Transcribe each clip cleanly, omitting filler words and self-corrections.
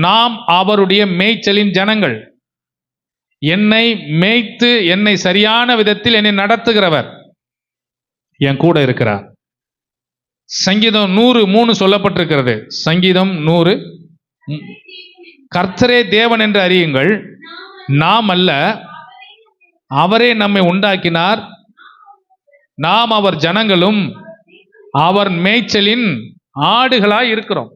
நாம் அவருடைய மேய்ச்சலின் ஜனங்கள். என்னை மேய்த்து என்னை சரியான விதத்தில் என்னை நடத்துகிறவர் என் கூட இருக்கிறார். சங்கீதம் 103 சொல்லப்பட்டிருக்கிறது. சங்கீதம் 100, கர்த்தரே தேவன் என்று அறியுங்கள், நாம் அல்ல, அவரே நம்மை உண்டாக்கினார், நாம் அவர் ஜனங்களும் அவர் மேய்ச்சலின் ஆடுகளாய் இருக்கிறோம்.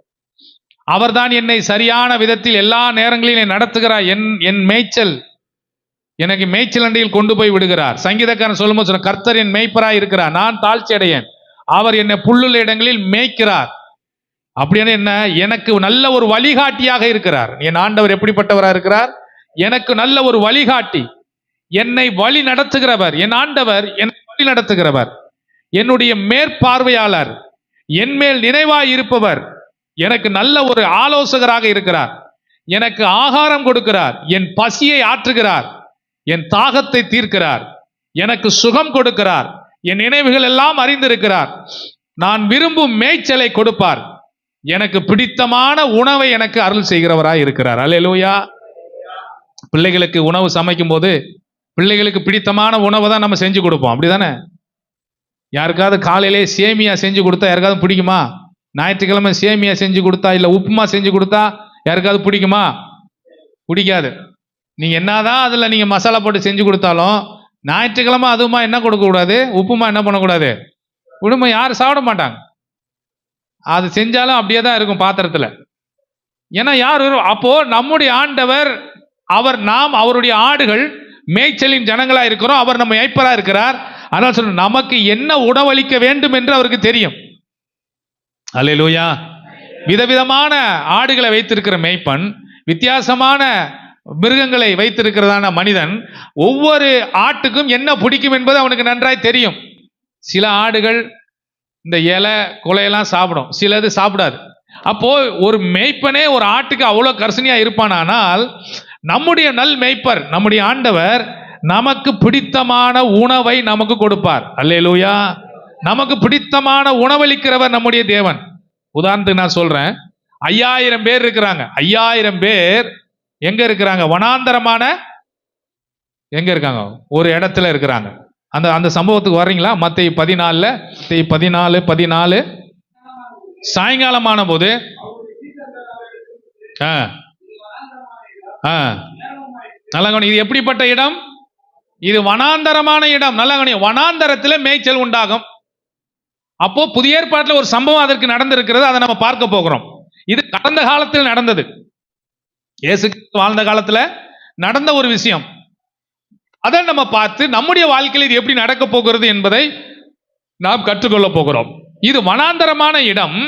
அவர்தான் என்னை சரியான விதத்தில் எல்லா நேரங்களிலும் நடத்துகிறார். என் மேய்ச்சல், எனக்கு மேய்ச்சல் அண்டையில் கொண்டு போய் விடுகிறார். சங்கீதக்காரன் சொல்லும்போது சொன்ன, கர்த்தர் என் மேய்ப்பராய் இருக்கிறார், நான் தாழ்ச்சி அடையேன், அவர் என்னை புல்லுள்ள இடங்களில் மேய்க்கிறார். அப்படின்னு என்ன, எனக்கு நல்ல ஒரு வழிகாட்டியாக இருக்கிறார். என் ஆண்டவர் எப்படிப்பட்டவராக இருக்கிறார்? எனக்கு நல்ல ஒரு வழிகாட்டி, என்னை வழி நடத்துகிறவர். என் ஆண்டவர் என்னை வழி நடத்துகிறவர், என்னுடைய மேற்பார்வையாளர், என் மேல் நினைவாய் இருப்பவர், எனக்கு நல்ல ஒரு ஆலோசகராக இருக்கிறார், எனக்கு ஆகாரம் கொடுக்கிறார், என் பசியை ஆற்றுகிறார், என் தாகத்தை தீர்க்கிறார், எனக்கு சுகம் கொடுக்கிறார், என் நினைவுகள் எல்லாம் அறிந்திருக்கிறார், நான் விரும்பும் மேய்ச்சலை கொடுப்பார், எனக்கு பிடித்தமான உணவை எனக்கு அருள் செய்கிறவராய் இருக்கிறார். அல்லேலூயா. பிள்ளைகளுக்கு உணவு சமைக்கும் போது பிள்ளைகளுக்கு பிடித்தமான உணவை தான் நம்ம செஞ்சு கொடுப்போம், அப்படிதானே? யாருக்காவது காலையிலே சேமியா செஞ்சு கொடுத்தா யாருக்காவது பிடிக்குமா? ஞாயிற்றுக்கிழமை சேமியா செஞ்சு கொடுத்தா இல்லை உப்புமா செஞ்சு கொடுத்தா யாருக்காவது பிடிக்குமா? பிடிக்காது. நீங்க என்னதான் அதுல நீங்க மசாலா போட்டு செஞ்சு கொடுத்தாலும் ஞாயிற்றுக்கிழமை அதுவுமா என்ன கொடுக்க கூடாது, உப்புமா என்ன பண்ணக்கூடாது, குடும்பம் யாரும் சாப்பிட மாட்டாங்க. அது செஞ்சாலும் அப்படியே தான் இருக்கும் பாத்திரத்துல. ஏன்னா யார் அப்போ நம்முடைய ஆண்டவர், நாம் அவருடைய ஆடுகள், மேய்ச்சலின் ஜனங்களா இருக்கிறோம், அவர் நம்ம மேய்ப்பரா இருக்கிறார். அதனால சொல்ல, நமக்கு என்ன உணவளிக்க வேண்டும் என்று அவருக்கு தெரியும். அல்லேலூயா. விதவிதமான ஆடுகளை வைத்திருக்கிற மேய்ப்பன், வித்தியாசமான மிருகங்களை வைத்திருக்கிறதான மனிதன், ஒவ்வொரு ஆட்டுக்கும் என்ன பிடிக்கும் என்பது அவனுக்கு நன்றாய் தெரியும். சில ஆடுகள் இந்த இலை கொலையெல்லாம் சாப்பிடும், சிலது சாப்பிடாது. அப்போ ஒரு மேய்ப்பனே ஒரு ஆட்டுக்கு அவ்வளோ கர்சனியா இருப்பானால், நம்முடைய நல் மேய்ப்பர் நம்முடைய ஆண்டவர் நமக்கு பிடித்தமான உணவை நமக்கு கொடுப்பார். அல்லேலூயா. நமக்கு பிடித்தமான உணவளிக்கிறவர் நம்முடைய தேவன். உதாரணத்துக்கு நான் சொல்றேன், 5000 பேர் இருக்கிறாங்க. 5000 பேர் எங்க இருக்கிறாங்க? வனாந்தரமான எங்க இருக்காங்க? ஒரு இடத்துல இருக்கிறாங்க. அந்த சம்பவத்துக்கு வர்றீங்களா? மத்தேயு 14 சாயங்காலமான போது நல்லா கவனி, இது எப்படிப்பட்ட இடம்? இது வனாந்தரமான இடம். நல்லா கவனி, வனாந்தரத்தில் மேய்ச்சல் உண்டாகும். அப்போ புதிய ஏற்பாட்டில் ஒரு சம்பவம் அதற்கு நடந்திருக்கிறது, அதை நம்ம பார்க்க போகிறோம். இது கடந்த காலத்தில் நடந்தது, இயேசு வாழ்ந்த காலத்துல நடந்த ஒரு விஷயம். அதை நம்ம பார்த்து நம்முடைய வாழ்க்கையில் இது எப்படி நடக்க போகிறது என்பதை நாம் கற்றுக்கொள்ள போகிறோம். இது வனாந்தரமான இடம்.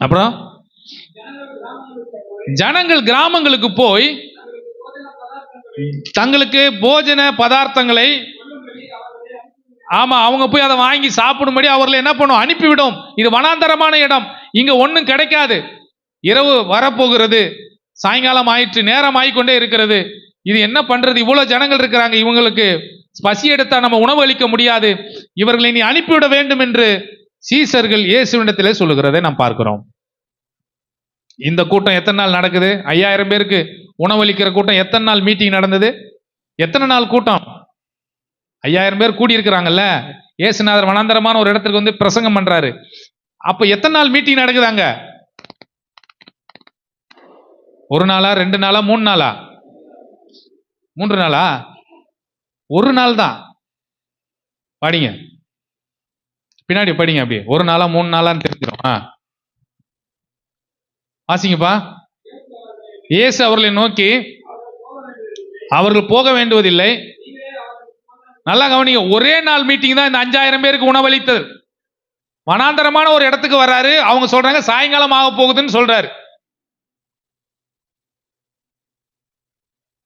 அப்புறம் ஜனங்கள் கிராமங்களுக்கு போய் தங்களுக்கு போஜன பதார்த்தங்களை, ஆமா, அவங்க போய் அதை வாங்கி சாப்பிடும்படி அவர்களை என்ன பண்ணும்? அனுப்பிவிடும். இது வனாந்தரமான இடம், இங்க ஒன்றும் கிடைக்காது. இரவு வரப்போகிறது, சாயங்காலம் ஆயிற்று, நேரம் ஆகிக்கொண்டே இருக்கிறது. இது என்ன பண்றது? இவ்வளவு ஜனங்கள் இருக்கிறாங்க, இவங்களுக்கு பசி எடுத்தா நம்ம உணவு அளிக்க முடியாது, இவர்களை நீ அனுப்பிவிட வேண்டும் என்று சீசர்கள் இயேசுவிடத்திலே சொல்லுகிறதை நாம் பார்க்கிறோம். இந்த கூட்டம் எத்தனை நாள் நடக்குது? 5000 பேருக்கு உணவளிக்கிற கூட்டம் எத்தனை நாள் மீட்டிங் நடந்தது? எத்தனை நாள் கூட்டம்? 5000 பேர் கூடி இருக்கிறாங்கல்ல. இயேசுநாதர் வனாந்தரமான ஒரு இடத்துக்கு வந்து பிரசங்கம் பண்றாரு. அப்ப எத்தனை நாள் மீட்டிங் நடக்குதாங்க? 1 நாளா, 2 நாளா, 3 நாளா, 3 நாளா? 1 நாள் தான். படிங்க, பின்னாடி படிங்க, அப்படியே 1 நாளா 3 நாளான்னு தெரிஞ்சிடும். வாசிங்கப்பா. இயேசு அவர்களை நோக்கி, அவர்கள் போக வேண்டுவதில்லை. நல்லா கவனிங்க, ஒரே நாள் மீட்டிங் தான் இந்த 5000 பேருக்கு உணவளித்தது. வனாந்தரமான ஒரு இடத்துக்கு வர்றாரு, அவங்க சொல்றாங்க சாயங்காலம் ஆக போகுதுன்னு சொல்றாரு.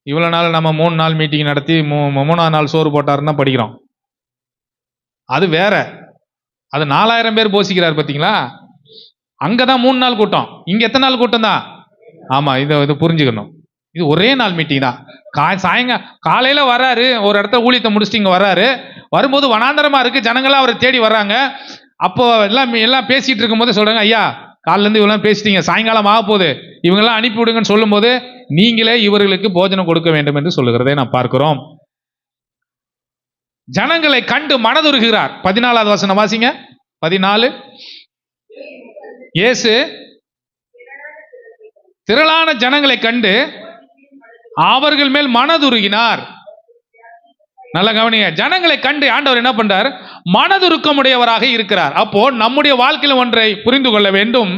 இவ்வளவு நாள் நம்ம 3 நாள் மீட்டிங் நடத்தி 3ஆம் நாள் சோறு போட்டாருன்னு தான் படிக்கிறோம். அது வேற, அது 4000 பேர் போசிக்கிறார் பாத்தீங்களா? அங்கதான் 3 நாள் கூட்டம், இங்க எத்தனை நாள் கூட்டம் தான்? ஆமா, இதை புரிஞ்சுக்கணும். இது ஒரே நாள் மீட்டிங் தான். காலையில வர்றாரு, ஒரு இடத்த ஊழியத்தை முடிச்சுட்டு இங்க வர்றாரு. வரும்போது வனாந்தரமா இருக்கு, ஜனங்கள்லாம் அவரை தேடி வர்றாங்க. அப்போ எல்லாம் பேசிட்டு இருக்கும் போது சொல்றாங்க, ஐயா காலிலேருந்து இவெல்லாம் பேசிட்டீங்க, சாயங்காலம் ஆக போகுது, இவங்கெல்லாம் அனுப்பி விடுங்கன்னு சொல்லும் போது நீங்களே இவர்களுக்கு போஜனம் கொடுக்க வேண்டும் என்று சொல்லுகிறதை நாம் பார்க்கிறோம். ஜனங்களை கண்டு மனதுருகிறார். 14வது வசனம் வாசிங்க. 14. இயேசு திரளான ஜனங்களை கண்டு அவர்கள் மேல் மனதுருகினார். நல்ல கவனிங்க, ஜனங்களை கண்டு ஆண்டவர் என்ன பண்றார்? மனதுருக்கமுடையவராக இருக்கிறார். அப்போ நம்முடைய வாழ்க்கையில் ஒன்றை புரிந்து கொள்ள வேண்டும்,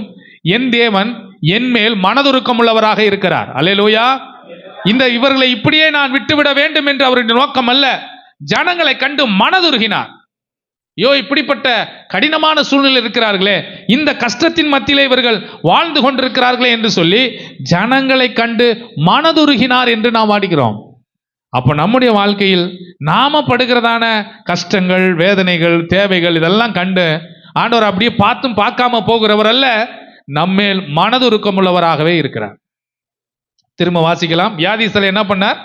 என் தேவன் என் மேல் மனதுருக்கம் உள்ளவராக இருக்கிறார். அல்லேலூயா. இவர்களை இப்படியே நான் விட்டுவிட வேண்டும் என்று அவருடைய நோக்கம் அல்ல. ஜனங்களை கண்டு மனதுருகினார். ஐயோ, இப்படிப்பட்ட கடினமான சூழ்நிலை இருக்கிறார்களே, இந்த கஷ்டத்தின் மத்தியிலே இவர்கள் வாழ்ந்து கொண்டிருக்கிறார்களே என்று சொல்லி ஜனங்களை கண்டு மனதுருகினார் என்று நாம் வாடிக்கிறோம். அப்ப நம்முடைய வாழ்க்கையில் நாம படுகிறதான கஷ்டங்கள், வேதனைகள், தேவைகள் இதெல்லாம் கண்டு ஆண்டவர் அப்படியே பார்த்தும் பார்க்காம போகிறவர் அல்ல, நம்மேல் மனதுருக்கம் உள்ளவராகவே இருக்கிறார். திரும்ப வாசிக்கலாம். வியாதிஸ்தலை என்ன பண்ணார்?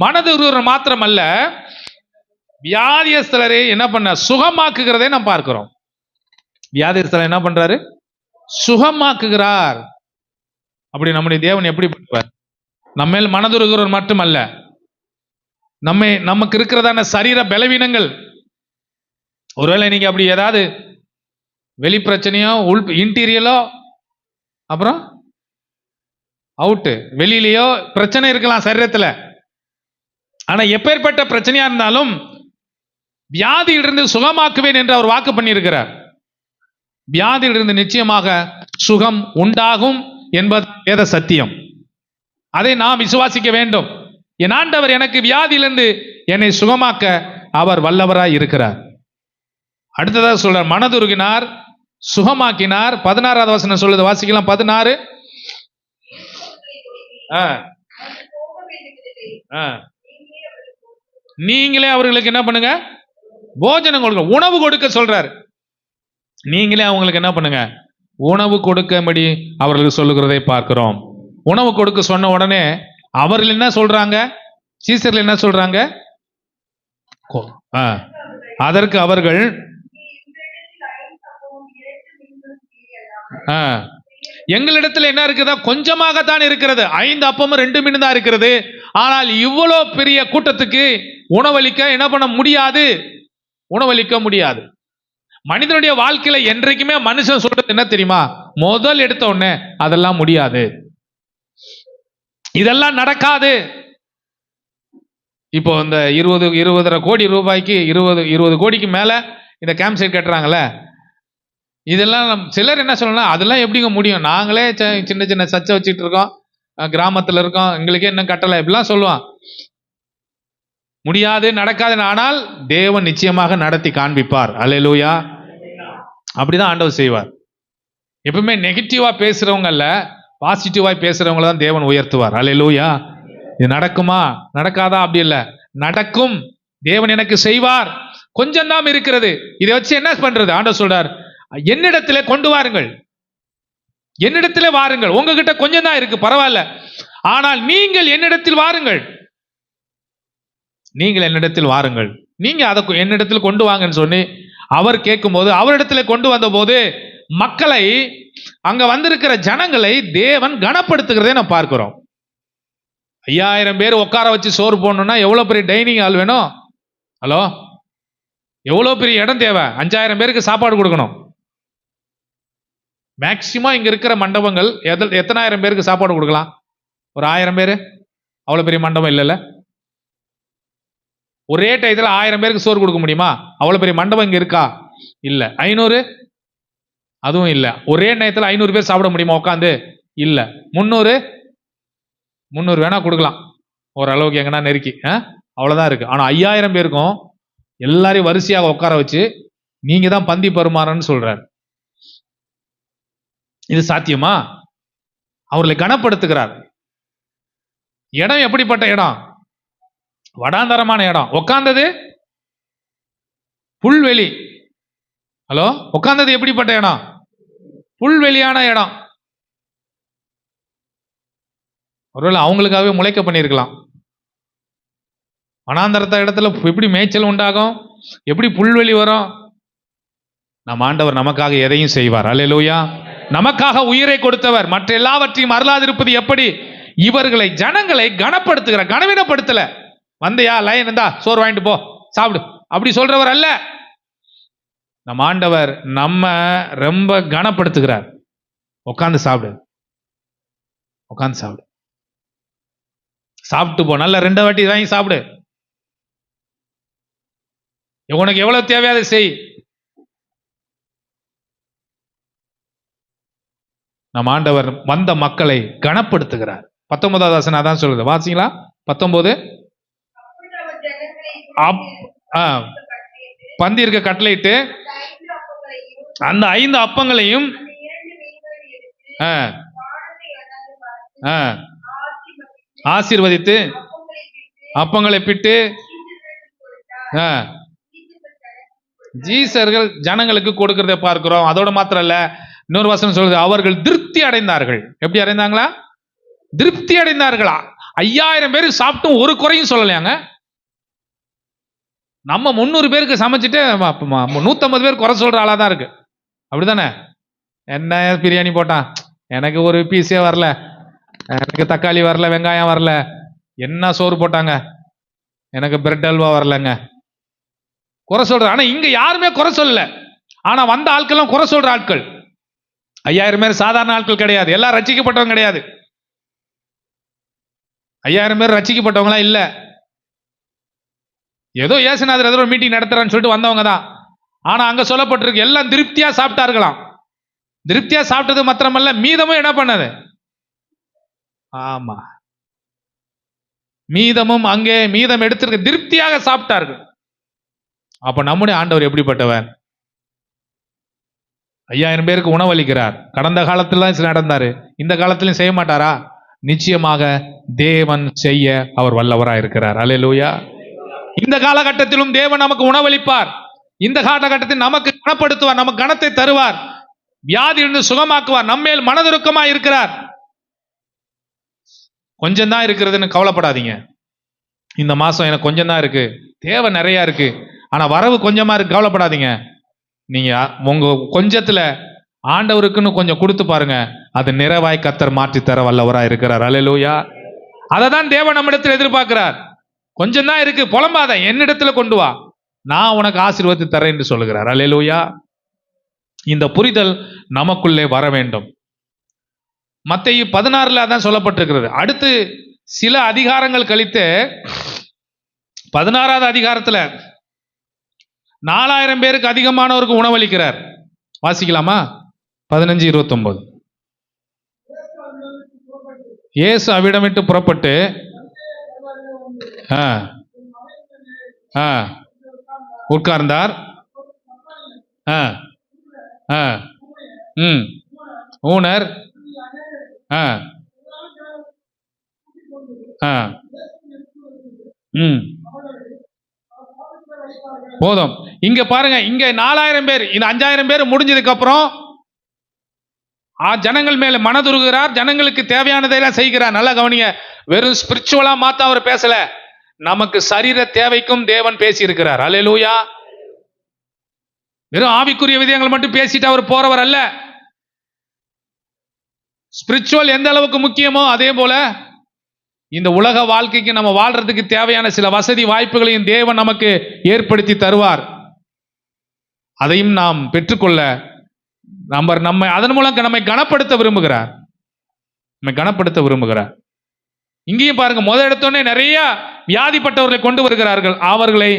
மனதுருவர் மாத்திரம் அல்ல, வியாதியஸ்தலரை என்ன பண்ண சுகமாக்குகிறதை நாம் பார்க்கிறோம். வியாதியஸ்தலை என்ன பண்றாரு? சுகமாக்குகிறார். அப்படி நம்முடைய தேவன் எப்படி பண்ணுவார்? நம்மேல் மனதுருகிறவர் மட்டுமல்ல, நமக்கு இருக்கிறதான சரீர பலவீனங்கள், ஒருவேளை நீங்க அப்படி ஏதாவது வெளி பிரச்சனையோ இன்டீரியலோ அப்புறம் அவுட்டு வெளியிலேயோ பிரச்சனை இருக்கலாம் சரீரத்தில். ஆனா எப்பேற்பட்ட பிரச்சனையா இருந்தாலும் வியாதியிலிருந்து சுகமாக்குவேன் என்று அவர் வாக்கு பண்ணியிருக்கிறார். வியாதியிலிருந்து நிச்சயமாக சுகம் உண்டாகும் என்பது வேத சத்தியம். அதை நாம் விசுவாசிக்க வேண்டும். என் ஆண்டவர் எனக்கு வியாதியிலிருந்து என்னை சுகமாக்க அவர் வல்லவராய் இருக்கிறார். அடுத்ததாக சொல்றார், மனதுருகினார், சுகமாக்கினார். 16வது வசனம் சொல்லுது, வாசிக்கலாம். 16. நீங்களே அவர்களுக்கு என்ன பண்ணுங்க? போஜனம் கொடுக்க, உணவு கொடுக்க சொல்றாரு. நீங்களே அவங்களுக்கு என்ன பண்ணுங்க? உணவு கொடுக்கும்படி அவர்களுக்கு சொல்லுகிறதை பார்க்கிறோம். உணவு கொடுக்க சொன்ன உடனே அவர்கள் என்ன சொல்றாங்க? சீசர்கள் என்ன சொல்றாங்க? அதற்கு அவர்கள் எங்களிடத்தில் என்ன இருக்குதா? கொஞ்சமாகத்தான் இருக்கிறது, 5 அப்பமும் 2 மீன் தான் இருக்கிறது. ஆனால் இவ்வளோ பெரிய கூட்டத்துக்கு உணவளிக்க என்ன பண்ண முடியாது? உணவளிக்க முடியாது. மனிதனுடைய வாழ்க்கையில என்றைக்குமே மனுஷன் சொல்றது என்ன தெரியுமா? முதல் எடுத்த உடனே அதெல்லாம் முடியாது, இதெல்லாம் நடக்காது. இப்போ இந்த 20 கோடி ரூபாய்க்கு 20 கோடிக்கு மேல இந்த கேம்ப் சைட் கட்டுறாங்கல்ல, இதெல்லாம் சிலர் என்ன சொல்லணும், அதெல்லாம் எப்படிங்க முடியும்? நாங்களே சின்ன சின்ன சர்ச்சை வச்சுட்டு இருக்கோம், கிராமத்தில் இருக்கோம், எங்களுக்கே இன்னும் கட்டலை, இப்படிலாம் சொல்லுவான். முடியாது, நடக்காது. ஆனால் தேவன் நிச்சயமாக நடத்தி காண்பிப்பார். அல்லேலூயா. அப்படிதான் ஆண்டவர் செய்வார். எப்பவுமே நெகட்டிவா பேசுறவங்க அல்ல, பாசிட்டிவாய் பேசுறவங்கள தான் தேவன் உயர்த்துவார். அல்லேலூயா. இது நடக்குமா நடக்காதா அப்படி இல்லை, நடக்கும். தேவன் எனக்கு செய்வார். கொஞ்சம் தான் இருக்கிறது, இதை வச்சு என்ன பண்றது? ஆண்டவர் சொல்றார், என்னிடத்திலே கொண்டு வாருங்கள், என்னிடத்திலே வாருங்கள். உங்ககிட்ட கொஞ்சம் தான் இருக்கு, பரவாயில்ல, ஆனால் நீங்கள் என்னிடத்தில் வாருங்கள், நீங்கள் என்னிடத்தில் வாருங்கள். நீங்க அதை என்னிடத்தில் கொண்டு வாங்கன்னு சொல்லி அவர் கேட்கும் போது, அவரிடத்துல கொண்டு வந்த போது மக்களை, அங்க வந்திருக்கிற ஜனங்களை தேவன் கனப்படுத்துகிறதை நான் பார்க்கிறோம். 5000 பேர் உட்கார வச்சு சோறு போடணும்னா எவ்வளவு பெரிய டைனிங் ஹால் வேணும்? ஹலோ, எவ்வளவு பெரிய இடம் தேவை? 5000 பேருக்கு சாப்பாடு கொடுக்கணும். மேக்சிமம் இங்க இருக்கிற மண்டபங்கள் எத்தனை ஆயிரம் பேருக்கு சாப்பாடு கொடுக்கலாம்? ஒரு 1000 பேரு. அவ்வளவு பெரிய மண்டபம் இல்லைல்ல. ஒரே டயத்தில் 1000 பேருக்கு சோறு கொடுக்க முடியுமா? அவ்வளவு பெரிய மண்டபம் இங்க இருக்கா? இல்ல. 500, அதுவும் இல்ல. ஒரே நேரத்தில் 500 பேர் சாப்பிட முடியுமா உட்காந்து? இல்ல. 300 வேணா கொடுக்கலாம், ஓரளவுக்கு எங்கன்னா நெருக்கி, அவ்வளவுதான் இருக்கு. ஆனா 5000 பேருக்கும் எல்லாரையும் வரிசையாக உட்கார வச்சு நீங்க தான் பந்தி பருமாறன்னு சொல்றாரு. இது சாத்தியமா? அவர்களை கனப்படுத்துகிறார். இடம் எப்படிப்பட்ட இடம்? வடாந்தரமான இடம். உட்கார்ந்தது புல்வெளி. ஹலோ, உட்கார்ந்தது எப்படிப்பட்ட இடம்? புல்வெளியான இடம். ஒருவேளை அவங்களுக்காகவே முளைக்க பண்ணியிருக்கலாம். வனாந்தரத்த இடத்துல எப்படி மேய்ச்சல் உண்டாகும்? எப்படி புல்வெளி வரும்? நம் ஆண்டவர் நமக்காக எதையும் செய்வார். அல்லேலூயா. நமக்காக உயிரை கொடுத்தவர் மற்ற எல்லாவற்றையும் அருளாதிருப்பது எப்படி? இவர்களை ஜனங்களை கனப்படுத்துகிறார், கனவீனப்படுத்தல. வந்தையா லைன் இருந்தா சோறு வாங்கிட்டு போ சாப்பிடு அப்படி சொல்றவர் அல்ல. நம்ம ஆண்டவர் நம்ம ரொம்ப கனப்படுத்துகிறார். உட்காந்து சாப்பிடு, உட்காந்து சாப்பிடு, சாப்பிட்டு போ, நல்ல 2 வாட்டி வாங்கி சாப்பிடு, உனக்கு எவ்வளவு தேவையாத செய். நம் ஆண்டவர் வந்த மக்களை கனப்படுத்துகிறார். 19வது வசனம் அதான் சொல்லுது, வாசிங்களா? 19 பந்திருக்க கட்டளையிட்டு அந்த 5 அப்பங்களையும் ஆசீர்வதித்து அப்பங்களை பிட்டு ஜீசர்கள் ஜனங்களுக்கு கொடுக்கிறத பார்க்கிறோம். அதோட மாத்திரம் இல்ல, இன்னொரு வசனம் சொல்லுது, அவர்கள் திருப்தி அடைந்தார்கள். எப்படி அடைந்தாங்களா? திருப்தி அடைந்தார்களா? 5000 பேர் சாப்பிட்டும் ஒரு குறையும் சொல்லலையாங்க. நம்ம 300 பேருக்கு சமைச்சிட்டு 150 பேர் குறை சொல்ற ஆளா தான் இருக்கு. அப்படிதானே? என்ன பிரியாணி போட்டான், எனக்கு ஒரு பீஸே வரல, எனக்கு தக்காளி வரல, வெங்காயம் வரல, என்ன சோறு போட்டாங்க, எனக்கு பிரெட் அல்வா வரலங்க, குறை சொல்ற. ஆனா இங்க யாருமே குறை சொல்லல. ஆனா வந்த ஆட்கள் குறை சொல்ற ஆட்கள். 5000 பேர் சாதாரண ஆட்கள் கிடையாது, எல்லாம் ரட்சிக்கப்பட்டவங்க கிடையாது. 5000 பேர் ரட்சிக்கப்பட்டவங்களா இல்ல, ஏதோ ஏசுநாதர் ஏதோ ஒரு மீட்டிங் நடத்துறான்னு சொல்லிட்டு வந்தவங்க தான். ஆனா அங்க சொல்லப்பட்டிருக்கு எல்லாம் திருப்தியா சாப்பிட்டார்களாம். திருப்தியா சாப்பிட்டது மாத்திரமல்ல, மீதமும் என்ன பண்ணது? ஆமா, மீதமும் அங்கே மீதம் எடுத்திருக்க திருப்தியாக சாப்பிட்டார்கள். அப்ப நம்முடைய ஆண்டவர் எப்படிப்பட்டவர்? 5000 பேருக்கு உணவளிக்கிறார். கடந்த காலத்துல நடந்தாரு, இந்த காலத்திலும் செய்ய மாட்டாரா? நிச்சயமாக தேவன் செய்ய அவர் வல்லவராக இருக்கிறார். அல்லேலூயா. இந்த காலகட்டத்திலும் தேவன் நமக்கு உணவளிப்பார். இந்த காலகட்டத்தில் நமக்கு கனப்படுத்துவார், நமக்கு கனத்தை தருவார், வியாதியிலிருந்து சுகமாக்குவார், நம்மேல் மனதுருக்கமா இருக்கிறார். கொஞ்சம் தான் இருக்கிறதுன்னு கவலைப்படாதீங்க. இந்த மாசம் எனக்கு கொஞ்சம் தான் இருக்கு, தேவை நிறைய இருக்கு, ஆனா வரவு கொஞ்சமா இருக்கு, கவலைப்படாதீங்க. நீங்க உங்க கொஞ்சத்துல ஆண்டவருக்குன்னு கொஞ்சம் கொடுத்து பாருங்க, அது நிறைவாய் கர்த்தர் மாற்றி தர வல்லவராய் இருக்கிறார். அல்லேலூயா. அதை தான் தேவன் நம்மிடத்தில் எதிர்பார்க்கிறார். கொஞ்சம் தான் இருக்கு, புலம்பாத, என்னிடத்துல கொண்டு வா, நான் உனக்கு ஆசீர்வாதத்தை தரேன் என்று சொல்லுகிறார். அல்லேலூயா. இந்த புரிதல் நமக்குள்ளே வர வேண்டும். மத்தேயு 16 அதான் சொல்லப்பட்டிருக்கிறது. அடுத்து சில அதிகாரங்கள் கழித்து 16வது அதிகாரத்துல 4000 பேருக்கு அதிகமானவருக்கு உணவளிக்கிறார். வாசிக்கலாமா? 15:29. இயேசு அவ்விடமிட்டு புறப்பட்டு உட்கார்ந்தார். ஊனர் போதும். இங்க பாருங்க, இங்க 4000 பேர், இந்த 5000 பேர் முடிஞ்சதுக்கு அப்புறம் ஜனங்கள் மேல மனதுருகிறார், ஜனங்களுக்கு தேவையானதையெல்லாம் செய்கிறார். நல்லா கவனிங்க, வெறும் ஸ்பிரிச்சுவலா மாத்த அவர் பேசல, நமக்கு சரீர தேவைக்கும் தேவன் பேசி இருக்கிறார். அல்லேலூயா. வெறும் ஆவிக்குரிய விதயங்கள் மட்டும் பேசிட்டு அவர் போறவர் அல்ல. ஸ்பிரிச்சுவல் எந்த அளவுக்கு முக்கியமோ அதே போல இந்த உலக வாழ்க்கைக்கு நம்ம வாழ்றதுக்கு தேவையான சில வசதி வாய்ப்புகளையும் தேவன் நமக்கு ஏற்படுத்தி தருவார். அதையும் நாம் பெற்றுக்கொள்ள நம்மை அதன் மூலம் நம்மை கனப்படுத்த விரும்புகிறார், நம்மை கனப்படுத்த விரும்புகிறார். இங்கேயும் பாருங்க, முதல் எடுத்தோடனே நிறைய வியாதிப்பட்டவர்களை கொண்டு வருகிறார்கள். அவர்களை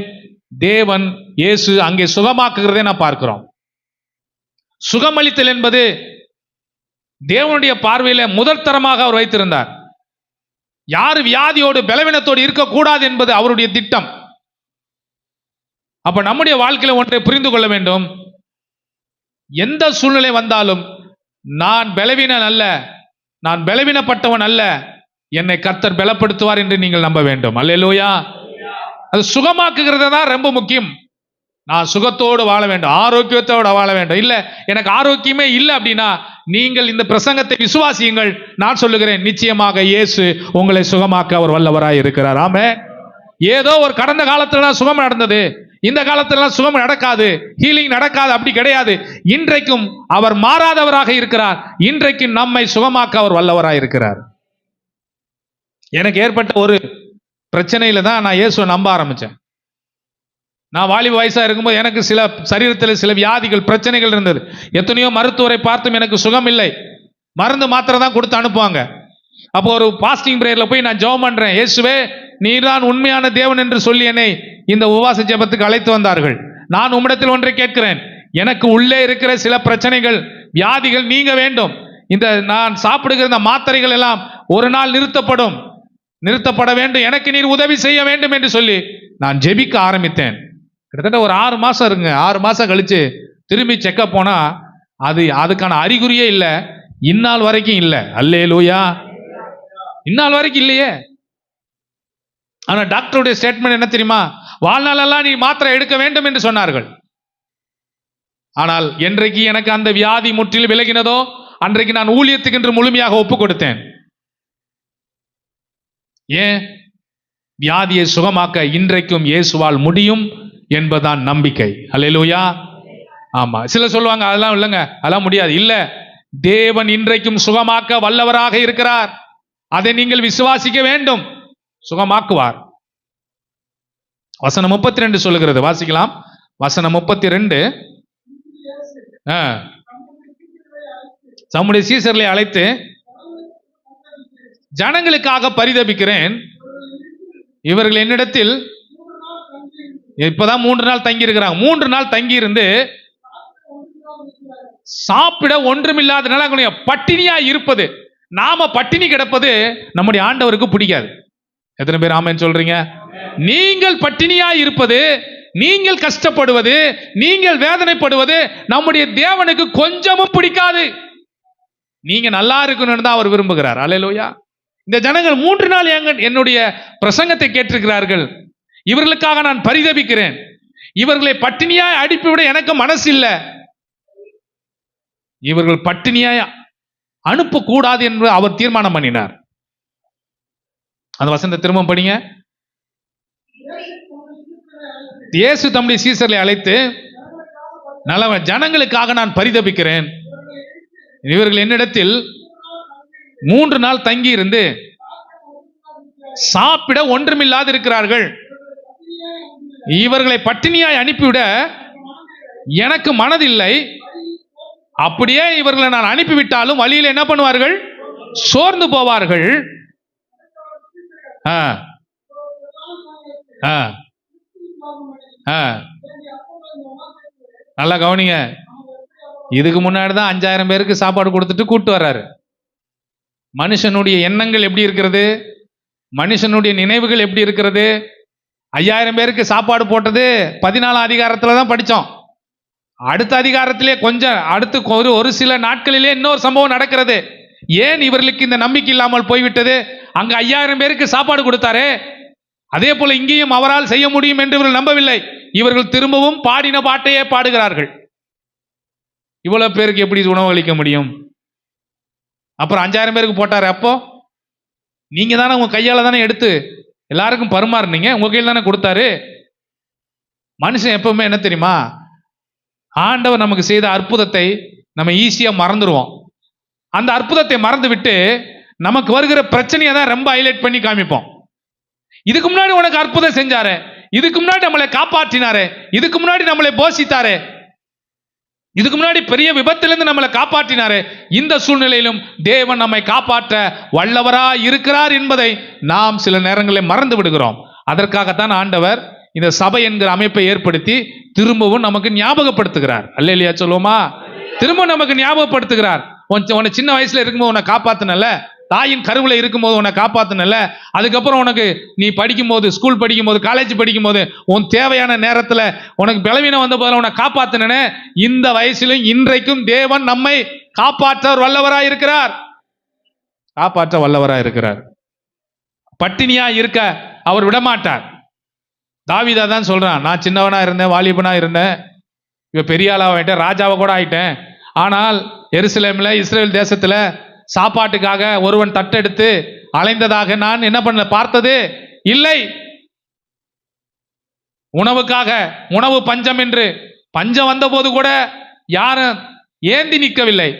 தேவன் இயேசு அங்கே சுகமாக்குகிறதை நாம் பார்க்கிறோம். சுகமளித்தல் என்பது தேவனுடைய பார்வையில முதல் தரமாக அவர் வைத்திருந்தார். யாரு வியாதியோடு பலவீனத்தோடு இருக்கக்கூடாது என்பது அவருடைய திட்டம். அப்ப நம்முடைய வாழ்க்கையில ஒன்றை புரிந்து கொள்ள வேண்டும், எந்த சூழ்நிலை வந்தாலும் நான் பலவீனன் அல்ல, நான் பலவீனப்பட்டவன் அல்ல, என்னை கர்த்தர் பலப்படுத்துவார் என்று நீங்கள் நம்ப வேண்டும். அல்லேலூயா. அது சுகமாக்குகிறது தான் ரொம்ப முக்கியம். நான் சுகத்தோடு வாழ வேண்டும், ஆரோக்கியத்தோடு வாழ வேண்டும். இல்ல எனக்கு ஆரோக்கியமே இல்லை அப்படின்னா நீங்கள் இந்த பிரசங்கத்தை விசுவாசியுங்கள். நான் சொல்லுகிறேன், நிச்சயமாக இயேசு உங்களை சுகமாக்க அவர் வல்லவராய் இருக்கிறார். ஆமென். ஏதோ ஒரு கடந்த காலத்துல சுகம் நடந்தது, இந்த காலத்துல சுகம் நடக்காது, ஹீலிங் நடக்காது, அப்படி கிடையாது. இன்றைக்கும் அவர் மாறாதவராக இருக்கிறார். இன்றைக்கும் நம்மை சுகமாக்க அவர் வல்லவராக இருக்கிறார். எனக்கு ஏற்பட்ட ஒரு பிரச்சனையில தான் நான் இயேசுவை நம்ப ஆரம்பிச்சேன். நான் வாலிப வயசா இருக்கும்போது எனக்கு சில சரீரத்தில் சில வியாதிகள், பிரச்சனைகள் இருந்தது. எத்தனையோ மருத்துவரை பார்த்தும் எனக்கு சுகம் இல்லை. மருந்து மாத்திரை தான் கொடுத்து அனுப்புவாங்க. அப்போ ஒரு பாஸ்டிங் பிரேயர்ல போய் நான் ஜெபம் பண்றேன். இயேசுவே, நீர்தான் உண்மையான தேவன் என்று சொல்லி என்னை இந்த உபவாச ஜெபத்துக்கு அழைத்து வந்தார்கள். நான் உம்மிடத்தில் ஒன்றை கேட்கிறேன். எனக்கு உள்ளே இருக்கிற சில பிரச்சனைகள், வியாதிகள் நீங்க வேண்டும். இந்த நான் சாப்பிடுகிற இந்த மாத்திரைகள் எல்லாம் ஒரு நாள் நிறுத்தப்பட வேண்டும். எனக்கு நீர் உதவி செய்ய வேண்டும் என்று சொல்லி நான் ஜெபிக்க ஆரம்பித்தேன். கிட்டத்தட்ட ஒரு 6 மாசம் இருக்குங்க. 6 மாசம் கழிச்சு திரும்பி செக்கப் போனா அதுக்கான அறிகுறியே இல்லை. இந்நாள் வரைக்கும் இல்லை. அல்லேலூயா. இந்நாள் வரைக்கும் இல்லையே. ஆனா டாக்டருடைய ஸ்டேட்மெண்ட் என்ன தெரியுமா? வாழ்நாளெல்லாம் நீ மாத்திரை எடுக்க வேண்டும் என்று சொன்னார்கள். ஆனால் என்றைக்கு எனக்கு அந்த வியாதி முற்றிலும் விலகினதோ அன்றைக்கு நான் ஊழியத்துக்கு என்று முழுமையாக ஒப்பு கொடுத்தேன். ஏன்? வியாதியை சுகமாக்க இன்றைக்கும் இயேசுவால் முடியும் என்பதுதான் நம்பிக்கை. அல்லேலூயா. ஆமா, சிலர் சொல்லுவாங்க அதெல்லாம் இல்லைங்க, அதெல்லாம் முடியாது. இல்ல, தேவன் இன்றைக்கும் சுகமாக்க வல்லவராக இருக்கிறார். அதை நீங்கள் விசுவாசிக்க வேண்டும். சுகமாக்குவார். வசனம் 32 சொல்லுகிறது, வாசிக்கலாம். வசனம் 32. தம்முடைய சீசர்களை அழைத்து, ஜனங்களுக்காக பரிதபிக்கிறேன். இவர்கள் என்னிடத்தில் இப்பதான் 3 நாள் தங்கி இருக்கிறாங்க. 3 நாள் தங்கி இருந்து சாப்பிட ஒன்றுமில்லாத நிலை, பட்டினியா இருப்பது. நாம பட்டினி கிடப்பது நம்முடைய ஆண்டவருக்கு பிடிக்காது. எத்தனை பேர் ஆமென் சொல்றீங்க? நீங்கள் பட்டினியா இருப்பது, நீங்கள் கஷ்டப்படுவது, நீங்கள் வேதனைப்படுவது நம்முடைய தேவனுக்கு கொஞ்சமும் பிடிக்காது. நீங்க நல்லா இருக்கணும்னு தான் அவர் விரும்புகிறார். அல்லேலூயா. இந்த ஜனங்கள் 3 நாள் என்னுடைய பிரசங்கத்தை கேட்டிருக்கிறார்கள். இவர்களுக்காக நான் பரிதபிக்கிறேன். இவர்களை பட்டினியாய் அனுப்பிவிட எனக்கு மனசு இல்லை. இவர்கள் பட்டினியாய் அனுப்பக்கூடாது என்று அவர் தீர்மானம் பண்ணினார். அந்த வசனத்தை திரும்ப படிங்க. இயேசு தம்முடைய சீசர்களை அழைத்து, ஜனங்களுக்காக நான் பரிதபிக்கிறேன். இவர்கள் என்னிடத்தில் 3 நாள் தங்கி இருந்து சாப்பிட ஒன்றுமில்லாது இருக்கிறார்கள். இவர்களை பட்டினியாய் அனுப்பிவிட எனக்கு மனதில்லை. அப்படியே இவர்களை நான் அனுப்பிவிட்டாலும் வழியில் என்ன பண்ணுவார்கள்? சோர்ந்து போவார்கள். நல்லா கவனிங்க. இதுக்கு முன்னாடி தான் 5000 பேருக்கு சாப்பாடு கொடுத்துட்டு கூட்டு வர்றாரு. மனுஷனுடைய எண்ணங்கள் எப்படி இருக்கிறது? மனுஷனுடைய நினைவுகள் எப்படி இருக்கிறது? 5000 பேருக்கு சாப்பாடு போட்டது 14ஆம் அதிகாரத்துல தான் படித்தோம். அடுத்த அதிகாரத்திலே கொஞ்சம் அடுத்து ஒரு சில நாட்களிலே இன்னொரு சம்பவம் நடக்கிறது. ஏன் இவர்களுக்கு இந்த நம்பிக்கை இல்லாமல் போய்விட்டது? அங்க 5000 பேருக்கு சாப்பாடு கொடுத்தாரே, அதே போல இங்கேயும் அவரால் செய்ய முடியும் என்று இவர்கள் நம்பவில்லை. இவர்கள் திரும்பவும் பாடின பாட்டையே பாடுகிறார்கள். இவ்வளவு பேருக்கு எப்படி உணவு அளிக்க முடியும்? அப்புறம் 5000 பேருக்கு போட்டாரு. அப்போ நீங்க தானே உங்க கையால தானே எடுத்து எல்லாருக்கும் பரிமாறுனீங்க, உங்க கையில் தானே கொடுத்தாரு. மனுஷன் எப்பவுமே என்ன தெரியுமா, ஆண்டவர் நமக்கு செய்த அற்புதத்தை நம்ம ஈஸியா மறந்துடுவோம். அந்த அற்புதத்தை மறந்து விட்டு நமக்கு வருகிற பிரச்சனையை தான் ரொம்ப ஹைலைட் பண்ணி காமிப்போம். இதுக்கு முன்னாடி உனக்கு அற்புதம் செஞ்சாரு, இதுக்கு முன்னாடி நம்மளை காப்பாற்றினாரு, இதுக்கு முன்னாடி நம்மளை போஷித்தாரு, இதுக்கு முன்னாடி பெரிய விபத்திலிருந்து நம்மளை காப்பாற்றினாரு. இந்த சூழ்நிலையிலும் தேவன் நம்மை காப்பாற்ற வல்லவராய் இருக்கிறார் என்பதை நாம் சில நேரங்களில் மறந்து விடுகிறோம். அதற்காகத்தான் ஆண்டவர் இந்த சபை என்கிற அமைப்பை ஏற்படுத்தி திரும்பவும் நமக்கு ஞாபகப்படுத்துகிறார். அல்லேலூயா சொல்லுவோமா? திரும்ப நமக்கு ஞாபகப்படுத்துகிறார். உன்னை சின்ன வயசுல இருக்கும்போது உன்னை காப்பாத்தினல, தாயின் கருவில இருக்கும்போது உன்னை காப்பாத்தினல, அதுக்கப்புறம் உனக்கு நீ படிக்கும்போது, ஸ்கூல் படிக்கும்போது, காலேஜ் படிக்கும்போது, உன் தேவையான நேரத்துல உனக்கு பலவீனம் வந்த போதுல உன்னை காப்பாத்தினே. இந்த வயசிலும் இன்றைக்கும் தேவன் நம்மை காப்பாற்ற வல்லவராய் இருக்கிறார். காப்பாற்ற வல்லவராய் இருக்கிறார். பட்டினியா இருக்க அவர் விடமாட்டார். தாவீதா தான் சொல்றான், நான் சின்னவனா இருந்தேன், வாலிபனா இருந்தேன், இப்ப பெரிய ஆளாயிட்டேன், ராஜாவை கூட ஆயிட்டேன். ஆனால் எருசலேம்ல இஸ்ரேல் தேசத்துல சாப்பாட்டுக்காக ஒருவன் தட்டெடுத்து அலைந்ததாக நான் என்ன பண்ண பார்த்தது இல்லை. உணவுக்காக உணவு பஞ்சம் என்று பஞ்சம் வந்த போது கூட யாரும் ஏந்தி நிற்கவில்லை.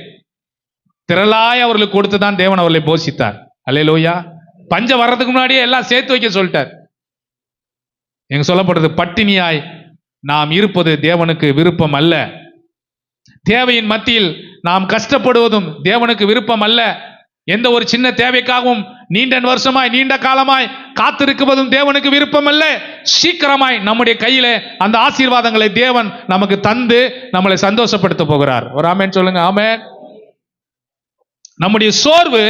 திரளாய் அவர்களுக்கு கொடுத்துதான் தேவன் அவர்களை போஷித்தார். அல்லேலூயா. பஞ்சம் வர்றதுக்கு முன்னாடியே எல்லாம் சேர்த்து வைக்க சொல்லிட்டார். எங்க சொல்லப்படுறது, பட்டினியாய் நாம் இருப்பது தேவனுக்கு விருப்பம் அல்ல. தேவையின் மத்தியில் நாம் கஷ்டப்படுவதும் தேவனுக்கு விருப்பம் அல்ல. எந்த ஒரு சின்ன தேவைக்காகவும் நீண்ட வருஷமாய் நீண்ட காலமாய் காத்திருக்குவதும் தேவனுக்கு விருப்பம் அல்ல. சீக்கிரமாய் நம்முடைய கையில அந்த ஆசீர்வாதங்களை தேவன் நமக்கு தந்து நம்மளை சந்தோஷப்படுத்த போகிறார். ஒரு ஆமென் சொல்லுங்க. ஆமென். நம்முடைய சோர்வு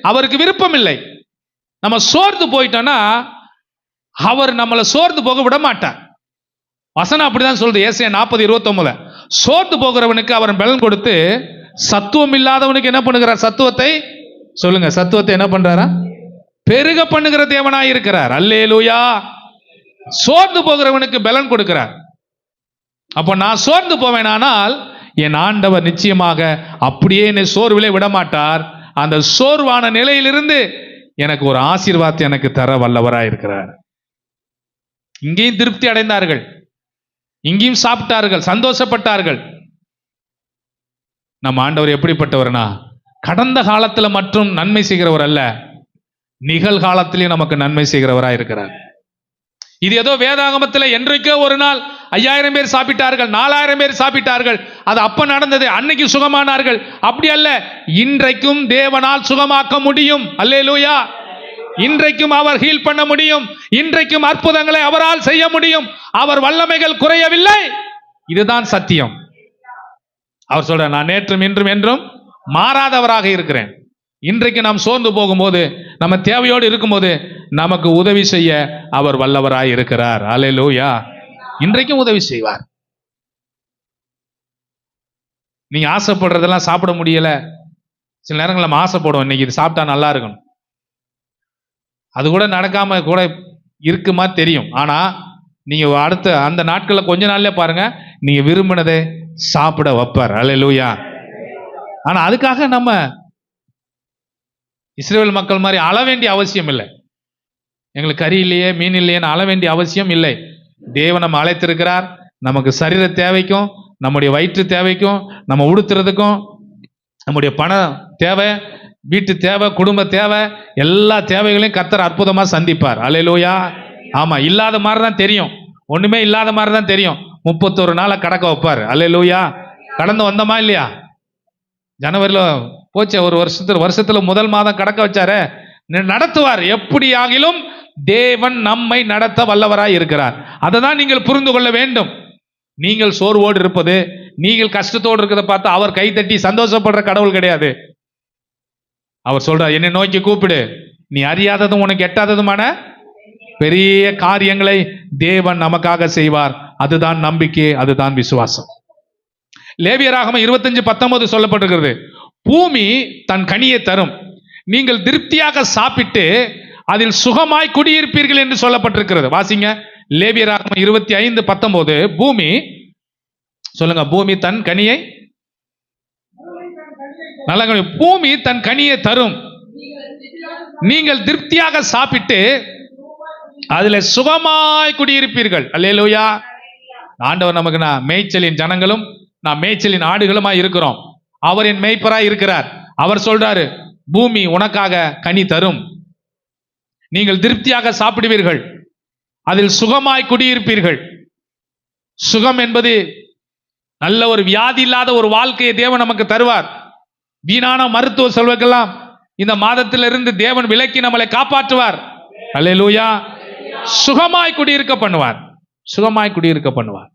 அவருக்கு விருப்பம் இல்லை. நம்ம சோர்ந்து போயிட்டோம்னா அவர் நம்மளை சோர்ந்து போக விட மாட்டார். வசனம் அப்படிதான் சொல்றது. ஏசாயா 40:29 சோர்ந்து போகிறவனுக்கு அவர் பலன் கொடுத்து சத்துவம் இல்லாதவனுக்கு என்ன பண்ணுகிறார்? சத்துவத்தை சொல்லுங்க. சத்துவத்தை என்ன பண்றாரா? பெருக பண்ணுகிற தேவனாய் இருக்கிறார். அல்லேலூயா. சோர்ந்து போகிறவனுக்கு பலன் கொடுக்கிறார். அப்போ நான் சோர்ந்து போவேனானால் என் ஆண்டவர் நிச்சயமாக அப்படியே என்னை சோர்விலே விடமாட்டார். அந்த சோர்வான நிலையிலிருந்து எனக்கு ஒரு ஆசீர்வாதத்தை எனக்கு தர வல்லவராய் இருக்கிறார். இங்கேயும் திருப்தி அடைந்தார்கள், இங்கேயும் சாப்பிட்டார்கள், சந்தோஷப்பட்டார்கள். நம்ம ஆண்டவர் எப்படிப்பட்டவர்னா, கடந்த காலத்துல மட்டும் நன்மை செய்கிறவர் அல்ல, நிகழ்காலத்திலேயும் நமக்கு நன்மை செய்கிறவராய் இருக்கிறார். இது ஏதோ வேதாகமத்தில் என்றைக்கோ ஒரு நாள் 5000 பேர் சாப்பிட்டார்கள், 4000 பேர் சாப்பிட்டார்கள், அது அப்ப நடந்தது, அன்னைக்கு சுகமானார்கள், அப்படி அல்ல. இன்றைக்கும் தேவனால் சுகமாக்க முடியும். அல்லேலூயா. இன்றைக்கும் அவர் ஹீல் பண்ண முடியும். இன்றைக்கும் அற்புதங்களை அவரால் செய்ய முடியும். அவர் வல்லமைகள் குறையவில்லை. இதுதான் சத்தியம். அவர் சொல்ற, நான் நேற்றும் இன்றும் என்றும் மாறாதவராக இருக்கிறேன். இன்றைக்கு நாம் சோர்ந்து போகும்போது, நம்ம தேவையோடு இருக்கும்போது நமக்கு உதவி செய்ய அவர் வல்லவராய் இருக்கிறார். அல்லேலூயா. இன்றைக்கும் உதவி செய்வார். நீங்க ஆசைப்படுறதெல்லாம் சாப்பிட முடியல. சில நேரங்கள் நம்ம ஆசைப்படுவோம், இன்னைக்கு இது சாப்பிட்டா நல்லா இருக்கும். அது கூட நடக்காம கூட இருக்குமா தெரியும். ஆனா நீங்க அடுத்த அந்த நாட்களில் கொஞ்ச நாள்ல பாருங்க, நீங்க விரும்பினதை சாப்பிட வைப்பார். அல்லேலூயா. ஆனா அதுக்காக நம்ம இஸ்ரவேல் மக்கள் மாதிரி அழ வேண்டிய அவசியம் இல்லை. எங்களுக்கு கறி இல்லையே, மீன் இல்லையேன்னு அழ வேண்டிய அவசியம் இல்லை. தேவன் நம்ம அழைத்திருக்கிறார். நமக்கு சரீர தேவைக்கும், நம்முடைய வயிற்று தேவைக்கும், நம்ம உடுத்துறதுக்கும், நம்முடைய பண தேவை, வீட்டு தேவை, குடும்ப தேவை, எல்லா தேவைகளையும் கர்த்தர் அற்புதமா சந்திப்பார். அல்லேலூயா. ஆமா, இல்லாத மாதிரி தான் தெரியும், ஒண்ணுமே இல்லாத மாதிரி தான் தெரியும். 31 நாளை கடக்க வைப்பார். அல்லேலூயா. கடந்து வந்தோமா இல்லையா? ஜனவரியில போச்சே, ஒரு வருஷத்துல முதல் மாதம் கடக்க வச்சாரு, நடத்துவார். எப்படி ஆகிலும் தேவன் நம்மை நடத்த வல்லவராய் இருக்கிறார். அதை தான் நீங்கள் புரிந்து கொள்ள வேண்டும். நீங்கள் சோர்வோடு இருப்பது, நீங்கள் கஷ்டத்தோடு இருக்கிறத பார்த்து அவர் கை தட்டி சந்தோஷப்படுற கடவுள் கிடையாது. அவர் சொல்றார், என்னை நோக்கி கூப்பிடு, நீ அறியாததும் உனக்கு எட்டாததுமான பெரிய காரியங்களை தேவன் நமக்காக செய்வார். அதுதான் நம்பிக்கை, அதுதான் விசுவாசம். லேவியராகமம் 25:19 சொல்லப்பட்டிருக்கிறது, பூமி தன் கனியை தரும், நீங்கள் திருப்தியாக சாப்பிட்டு அதில் சுகமாய் குடியிருப்பீர்கள் என்று சொல்லப்பட்டிருக்கிறது. வாசிங்க, லேவியராகமம் 25:19. பூமி சொல்லுங்க, பூமி தன் கனியை, நல்ல கனி, பூமி தன் கனியை தரும், நீங்கள் திருப்தியாக சாப்பிட்டு அதுல சுகமாய் குடியிருப்பீர்கள். அல்லேலூயா. ஆண்டவர் நமக்கு நான் மேய்ச்சலின் ஜனங்களும் நான் மேய்ச்சலின் ஆடுகளுமாய் இருக்கிறோம். அவர் என் மேய்ப்பராய் இருக்கிறார். அவர் சொல்றாரு, பூமி உனக்காக கனி தரும், நீங்கள் திருப்தியாக சாப்பிடுவீர்கள், அதில் சுகமாய் குடியிருப்பீர்கள். சுகம் என்பது நல்ல ஒரு வியாதி இல்லாத ஒரு வாழ்க்கையை தேவன் நமக்கு தருவார். வீணான மருத்துவ செலவுக்கெல்லாம் இந்த மாதத்திலிருந்து தேவன் விலக்கி நம்மளை காப்பாற்றுவார். அல்லேலூயா. சுகமாய் குடியிருக்க பண்ணுவார். சுகமாய் குடியிருக்க பண்ணுவார்.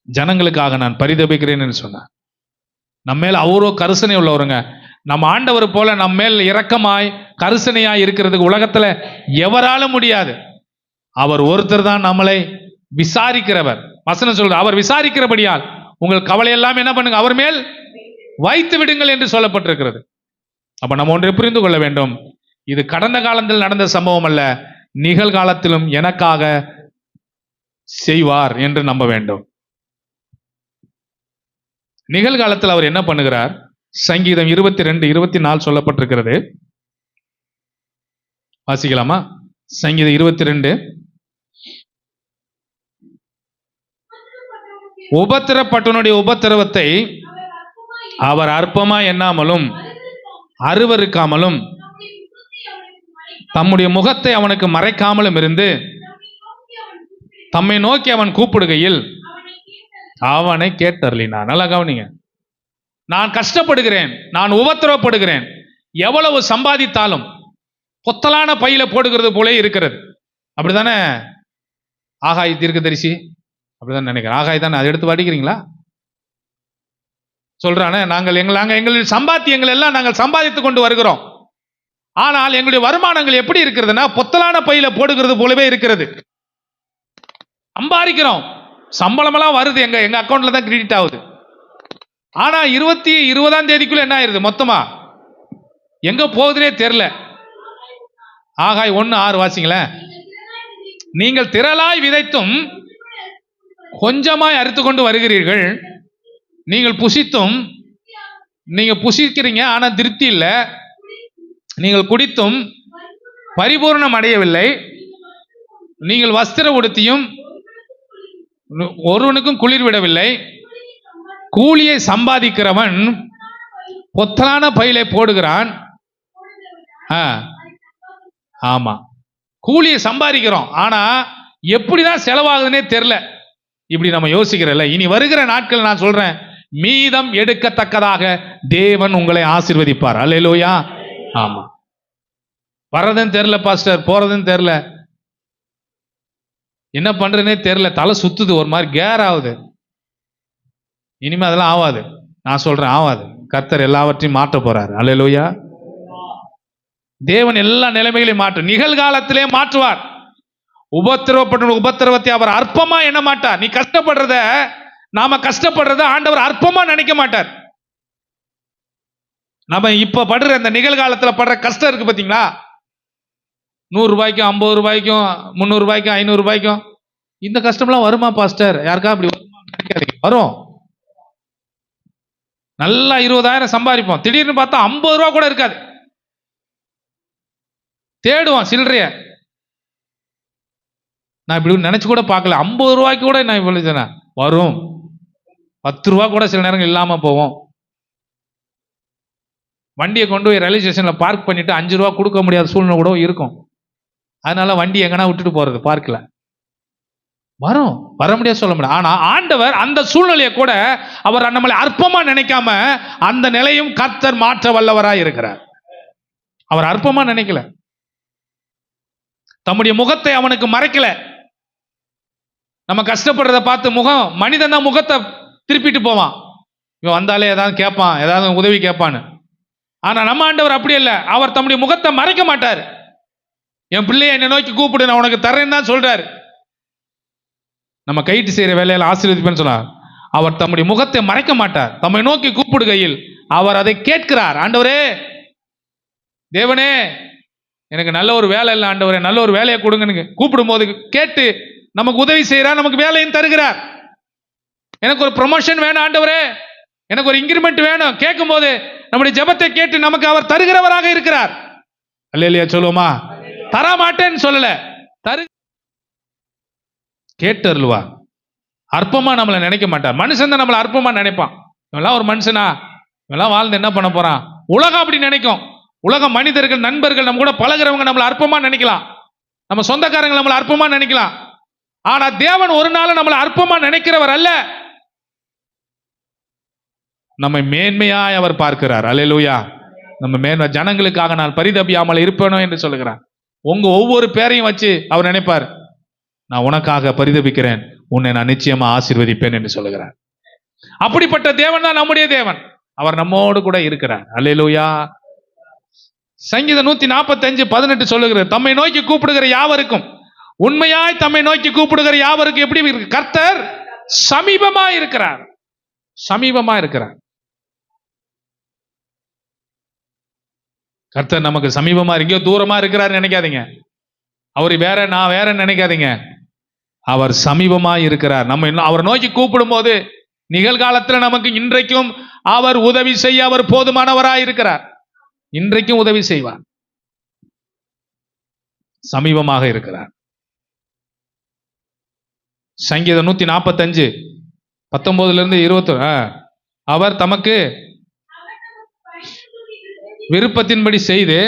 ஜனங்களுக்காக நான் பரிதபிக்கிறேன் என்று சொன்னார். நம்ம மேல் அவரோ கருசனை உள்ளவருங்க. நம்ம ஆண்டவர் போல நம்ம மேல் இரக்கமாய் கருசனையாய் இருக்கிறதுக்கு உலகத்துல எவராலும் முடியாது. அவர் ஒருத்தர் தான் நம்மளை விசாரிக்கிறவர். வசனம் சொல்ற, அவர் விசாரிக்கிறபடியால் உங்கள் கவலை எல்லாம் என்ன பண்ணுங்க, அவர் மேல் வைத்து விடுங்கள் என்று சொல்லப்பட்டிருக்கிறது. அப்ப நம்ம ஒன்றை புரிந்து கொள்ள வேண்டும், இது கடந்த காலத்தில் நடந்த சம்பவம் அல்ல, நிகழ்காலத்திலும் எனக்காக செய்வார் என்று நம்ப வேண்டும். நிகழ்காலத்தில் அவர் என்ன பண்ணுகிறார்? சங்கீதம் 22:24 சொல்லப்பட்டிருக்கிறது. வாசிக்கலாமா? சங்கீதம் 22 உபத்திரப்பட்டவனுடைய உபத்திரவத்தை அவர் அற்பமா எண்ணாமலும் அருவருக்காமலும் தம்முடைய முகத்தை அவனுக்கு மறைக்காமலும் இருந்து தம்மை நோக்கி அவன் கூப்பிடுகையில் அவனை கேட்டருளினார். நல்லா கவனிங்க. நான் கஷ்டப்படுகிறேன், நான் உபத்திரவப்படுகிறேன், எவ்வளவு சம்பாதித்தாலும் பொத்தலான பையில போடுகிறது போலே இருக்கிறது. அப்படித்தானே ஆகாய் தீர்க்கதரிசி? அப்படிதான் நினைக்கிறேன். ஆகாய் தானே? அதை எடுத்து படிக்கிறீங்களா? சொல்றானே, நாங்கள் எங்களுடைய சம்பாத்தியங்கள் எல்லாம் நாங்கள் சம்பாதித்துக் கொண்டு வருகிறோம், ஆனால் எங்களுடைய வருமானங்கள் எப்படி இருக்கிறதுனா பொத்தலான பையில போடுகிறது போலவே இருக்கிறது. சம்பாதிக்கிறோம், சம்பளமெல்லாம் வருது, எங்க அக்கௌண்ட்ல தான் கிரெடிட் ஆகுது. ஆனா 20ஆம் தேதிக்குள்ள என்ன ஆயிருது? மொத்தமா எங்க போகுதுன்னே தெரியல. ஆகாய் 1:6 வாசிங்களேன். நீங்கள் திரளாய் விதைத்தும் கொஞ்சமாய் அறுத்து கொண்டு வருகிறீர்கள், நீங்கள் புசித்தும், நீங்க புசிக்கிறீங்க ஆனா திருப்தி இல்லை, நீங்கள் குடித்தும் பரிபூர்ணம் அடையவில்லை, நீங்கள் வஸ்திர உடுத்தியும் ஒருவனுக்கும் குளிர் விடவில்லை. கூலியை சம்பாதிக்கிறவன் பொத்தலான பையிலே போடுகிறான். ஆமா, கூலியை சம்பாதிக்கிறோம், ஆனா எப்படிதான் செலவாகுதுன்னே தெரியல. இப்படி நம்ம யோசிக்கிறல்ல. இனி வருகிற நாட்கள் நான் சொல்றேன், மீதம் எடுக்கத்தக்கதாக தேவன் உங்களை ஆசீர்வதிப்பார். அல்லேலூயா. ஆமா, வர்றதுன்னு தெரியல பாஸ்டர், போறதுன்னு தெரியல, என்ன பண்றதுன்னே தெரியல, தலை சுத்துது, ஒரு மாதிரி கேர் ஆகுது. இனிமே அதெல்லாம் ஆகாது, நான் சொல்றேன், ஆகாது. கர்த்தர் எல்லாவற்றையும் மாற்ற போறாரு. அல்லேலூயா. தேவன் எல்லா நிலைமைகளையும் மாற்றும், நிகழ்காலத்திலே மாற்றுவார். உபத்திரவப்பட்ட உபத்திரவத்தை அவர் அற்பமா எண்ண மாட்டார். நீ கஷ்டப்படுறத, நாம கஷ்டப்படுறத ஆண்டவர் அற்பமா நினைக்க மாட்டார். நம்ம இப்ப படுற இந்த நிகழ்காலத்துல படுற கஷ்டம் இருக்கு பாத்தீங்களா, 100 ரூபாய்க்கும் 50 ரூபாய்க்கும் 300 ரூபாய்க்கும் 500 ரூபாய்க்கும், இந்த கஷ்டம்லாம் வருமா பாஸ்டர்? யாருக்கா அப்படி வரும்? நல்லா 20,000 சம்பாதிப்போம், திடீர்னு பார்த்தா 50 ரூபா கூட இருக்காது, தேடுவோம் சில்லறைய. நான் இப்படி நினைச்சு கூட பார்க்கல, 50 ரூபாய்க்கு கூட நான் இவ்வளவு வரும், 10 ரூபா கூட சில நேரங்கள் இல்லாம போவோம். வண்டியை கொண்டு போய் ரயில்வே ஸ்டேஷன்ல பார்க் பண்ணிட்டு 5 ரூபா கொடுக்க முடியாத சூழ்நிலை கூட இருக்கும். அதனால வண்டி எங்கன்னா விட்டுட்டு போறது பார்க்கல, வரும், வர முடியாது சொல்ல முடியாது. ஆனா ஆண்டவர் அந்த சூழ்நிலையை கூட அவர் நம்மளை அற்பமா நினைக்காம அந்த நிலையும் கர்த்தர் மாற்ற வல்லவராய் இருக்கிறார். அவர் அற்பமா நினைக்கல, தம்முடைய முகத்தை அவனுக்கு மறைக்கல. நம்ம கஷ்டப்படுறத பார்த்து மனிதன் தான் முகத்தை திருப்பிட்டு போவான், இவன் வந்தாலே ஏதாவது கேட்பான், ஏதாவது உதவி கேட்பான்னு. ஆனா நம்ம ஆண்டவர் அப்படி இல்லை, அவர் தம்முடைய முகத்தை மறைக்க மாட்டார். என் பிள்ளையை என்னை நோக்கி கூப்பிடு, நான் உனக்கு தரேன்னு தான் சொல்றாரு. நம்ம கைட்டு செய்யற வேலையில ஆசீர்வதிப்பேன்னு சொன்னார். அவர் தம்முடைய முகத்தை மறைக்க மாட்டார். தம்மை நோக்கி கூப்பிடுகையில் அவர் அதை கேட்கிறார். ஆண்டவரே, தேவனே, எனக்கு நல்ல ஒரு வேலை இல்லை ஆண்டவரே, நல்ல ஒரு வேலையை கொடுங்க. கூப்பிடும் போது கேட்டு நமக்கு உதவி செய்யறார், நமக்கு வேலையும் தருகிறார். எனக்கு ஒரு ப்ரமோஷன் வேணும் ஆண்டவரே, எனக்கு ஒரு இன்கிரிமெண்ட் வேணும், கேட்கும் போது நம்முடைய ஜெபத்தை கேட்டு நமக்கு அவர் தருகிறவராக இருக்கிறார். அல்லேலூயா சொல்லுவோமா? தர மாட்டேன்னு சொல்லல, கேட்டருளுவா. அற்பமா நம்மளை நினைக்க மாட்டார். மனுஷன் தான் நம்மளை அற்பமா நினைப்பான். இவெல்லாம் ஒரு மனுஷனா, இவெல்லாம் வாழ்ந்து என்ன பண்ண போறான்? உலகம் அப்படி நினைக்கும். உலக மனிதர்கள், நண்பர்கள், நம்ம கூட பழகிறவங்க நம்மளை அற்பமா நினைக்கலாம், நம்ம சொந்தக்காரங்க நம்மளை அற்பமா நினைக்கலாம். ஆனா தேவன் ஒரு நாள் நம்மளை அற்பமா நினைக்கிறவர் அல்ல, நம்மை மேன்மையாய் அவர் பார்க்கிறார். அல்லேலூயா. நம்ம மேன்மை ஜனங்களுக்காக நான் பரிதபியாமல் இருப்பேனோ என்று சொல்லுகிறார். உங்க ஒவ்வொரு பேரையும் வச்சு அவர் நினைப்பார், நான் உனக்காக பரிதபிக்கிறேன், உன்னை நான் நிச்சயமா ஆசீர்வதிப்பேன் என்று சொல்லுகிறார். அப்படிப்பட்ட தேவன் தான் நம்முடைய தேவன். அவர் நம்மோடு கூட இருக்கிறார். அல்லேலூயா. சங்கீதம் 145:18 சொல்லுகிறது, தம்மை நோக்கி கூப்பிடுகிற யாவருக்கும், உண்மையாய் தம்மை நோக்கி கூப்பிடுகிற யாவருக்கும் எப்படி இருக்கு? கர்த்தர் சமீபமா இருக்கிறார். சமீபமா இருக்கிறார். கர்த்தர் நமக்கு சமீபமா எங்கேயோ தூரமா இருக்கிறார் நினைக்காதீங்க. அவர் வேற, நான் வேற நினைக்காதீங்க. அவர் சமீபமா இருக்கிறார். நம்ம அவர் நோக்கி கூப்பிடும் போது நிகழ்காலத்தில் நமக்கு இன்றைக்கும் அவர் உதவி செய்ய அவர் போதுமானவராய் இருக்கிறார். இன்றைக்கும் உதவி செய்வார். சமீபமாக இருக்கிறார். சங்கீதம் 145 19 21. அவர் தமக்கு விருப்பத்தின்படி செய்து,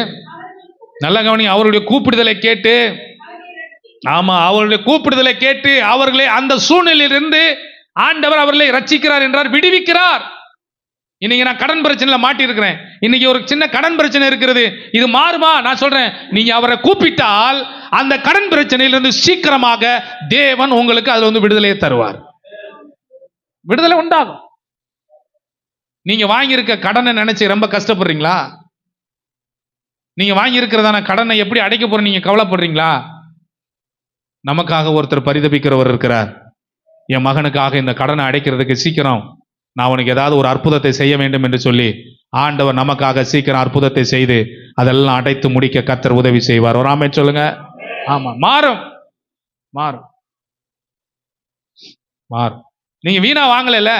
நல்ல கவனி, அவருடைய கூப்பிடுதலை கேட்டு, ஆமா, அவருடைய கூப்பிடுதலை கேட்டு அவர்களை அந்த சூழ்நிலையிலிருந்து ஆண்டவர் அவர்களை ரட்சிக்கிறார் என்றார், விடுவிக்கிறார். இன்னைக்கு நான் கடன் பிரச்சனையில மாட்டி இருக்கிறேன். இன்னைக்கு ஒரு சின்ன கடன் பிரச்சனை இருக்கிறது. இது மாறுமா? நான் சொல்றேன், நீங்க அவரை கூப்பிட்டால் அந்த கடன் பிரச்சனையிலிருந்து சீக்கிரமாக தேவன் உங்களுக்கு அதுல வந்து விடுதலையை தருவார். விடுதலை உண்டாகும். நீங்க வாங்கியிருக்க கடனை நினைச்சு ரொம்ப கஷ்டப்படுறீங்களா? நீங்க வாங்கியிருக்கிறதான கடனை எப்படி அடைக்க போற நீங்க கவலைப்படுறீங்களா? நமக்காக ஒருத்தர் பரிதபிக்கிறவர் இருக்கிறார். என் மகனுக்காக இந்த கடனை அடைக்கிறதுக்கு சீக்கிரம் நான் உனக்கு ஏதாவது ஒரு அற்புதத்தை செய்ய வேண்டும் என்று சொல்லி ஆண்டவர் நமக்காக சீக்கிரம் அற்புதத்தை செய்து அதெல்லாம் அடைத்து முடிக்க கர்த்தர் உதவி செய்வார். ஒரு ஆமென் சொல்லுங்க. ஆமா, மாறும் மாறும் மாறும். நீங்க வீணா வாங்கல,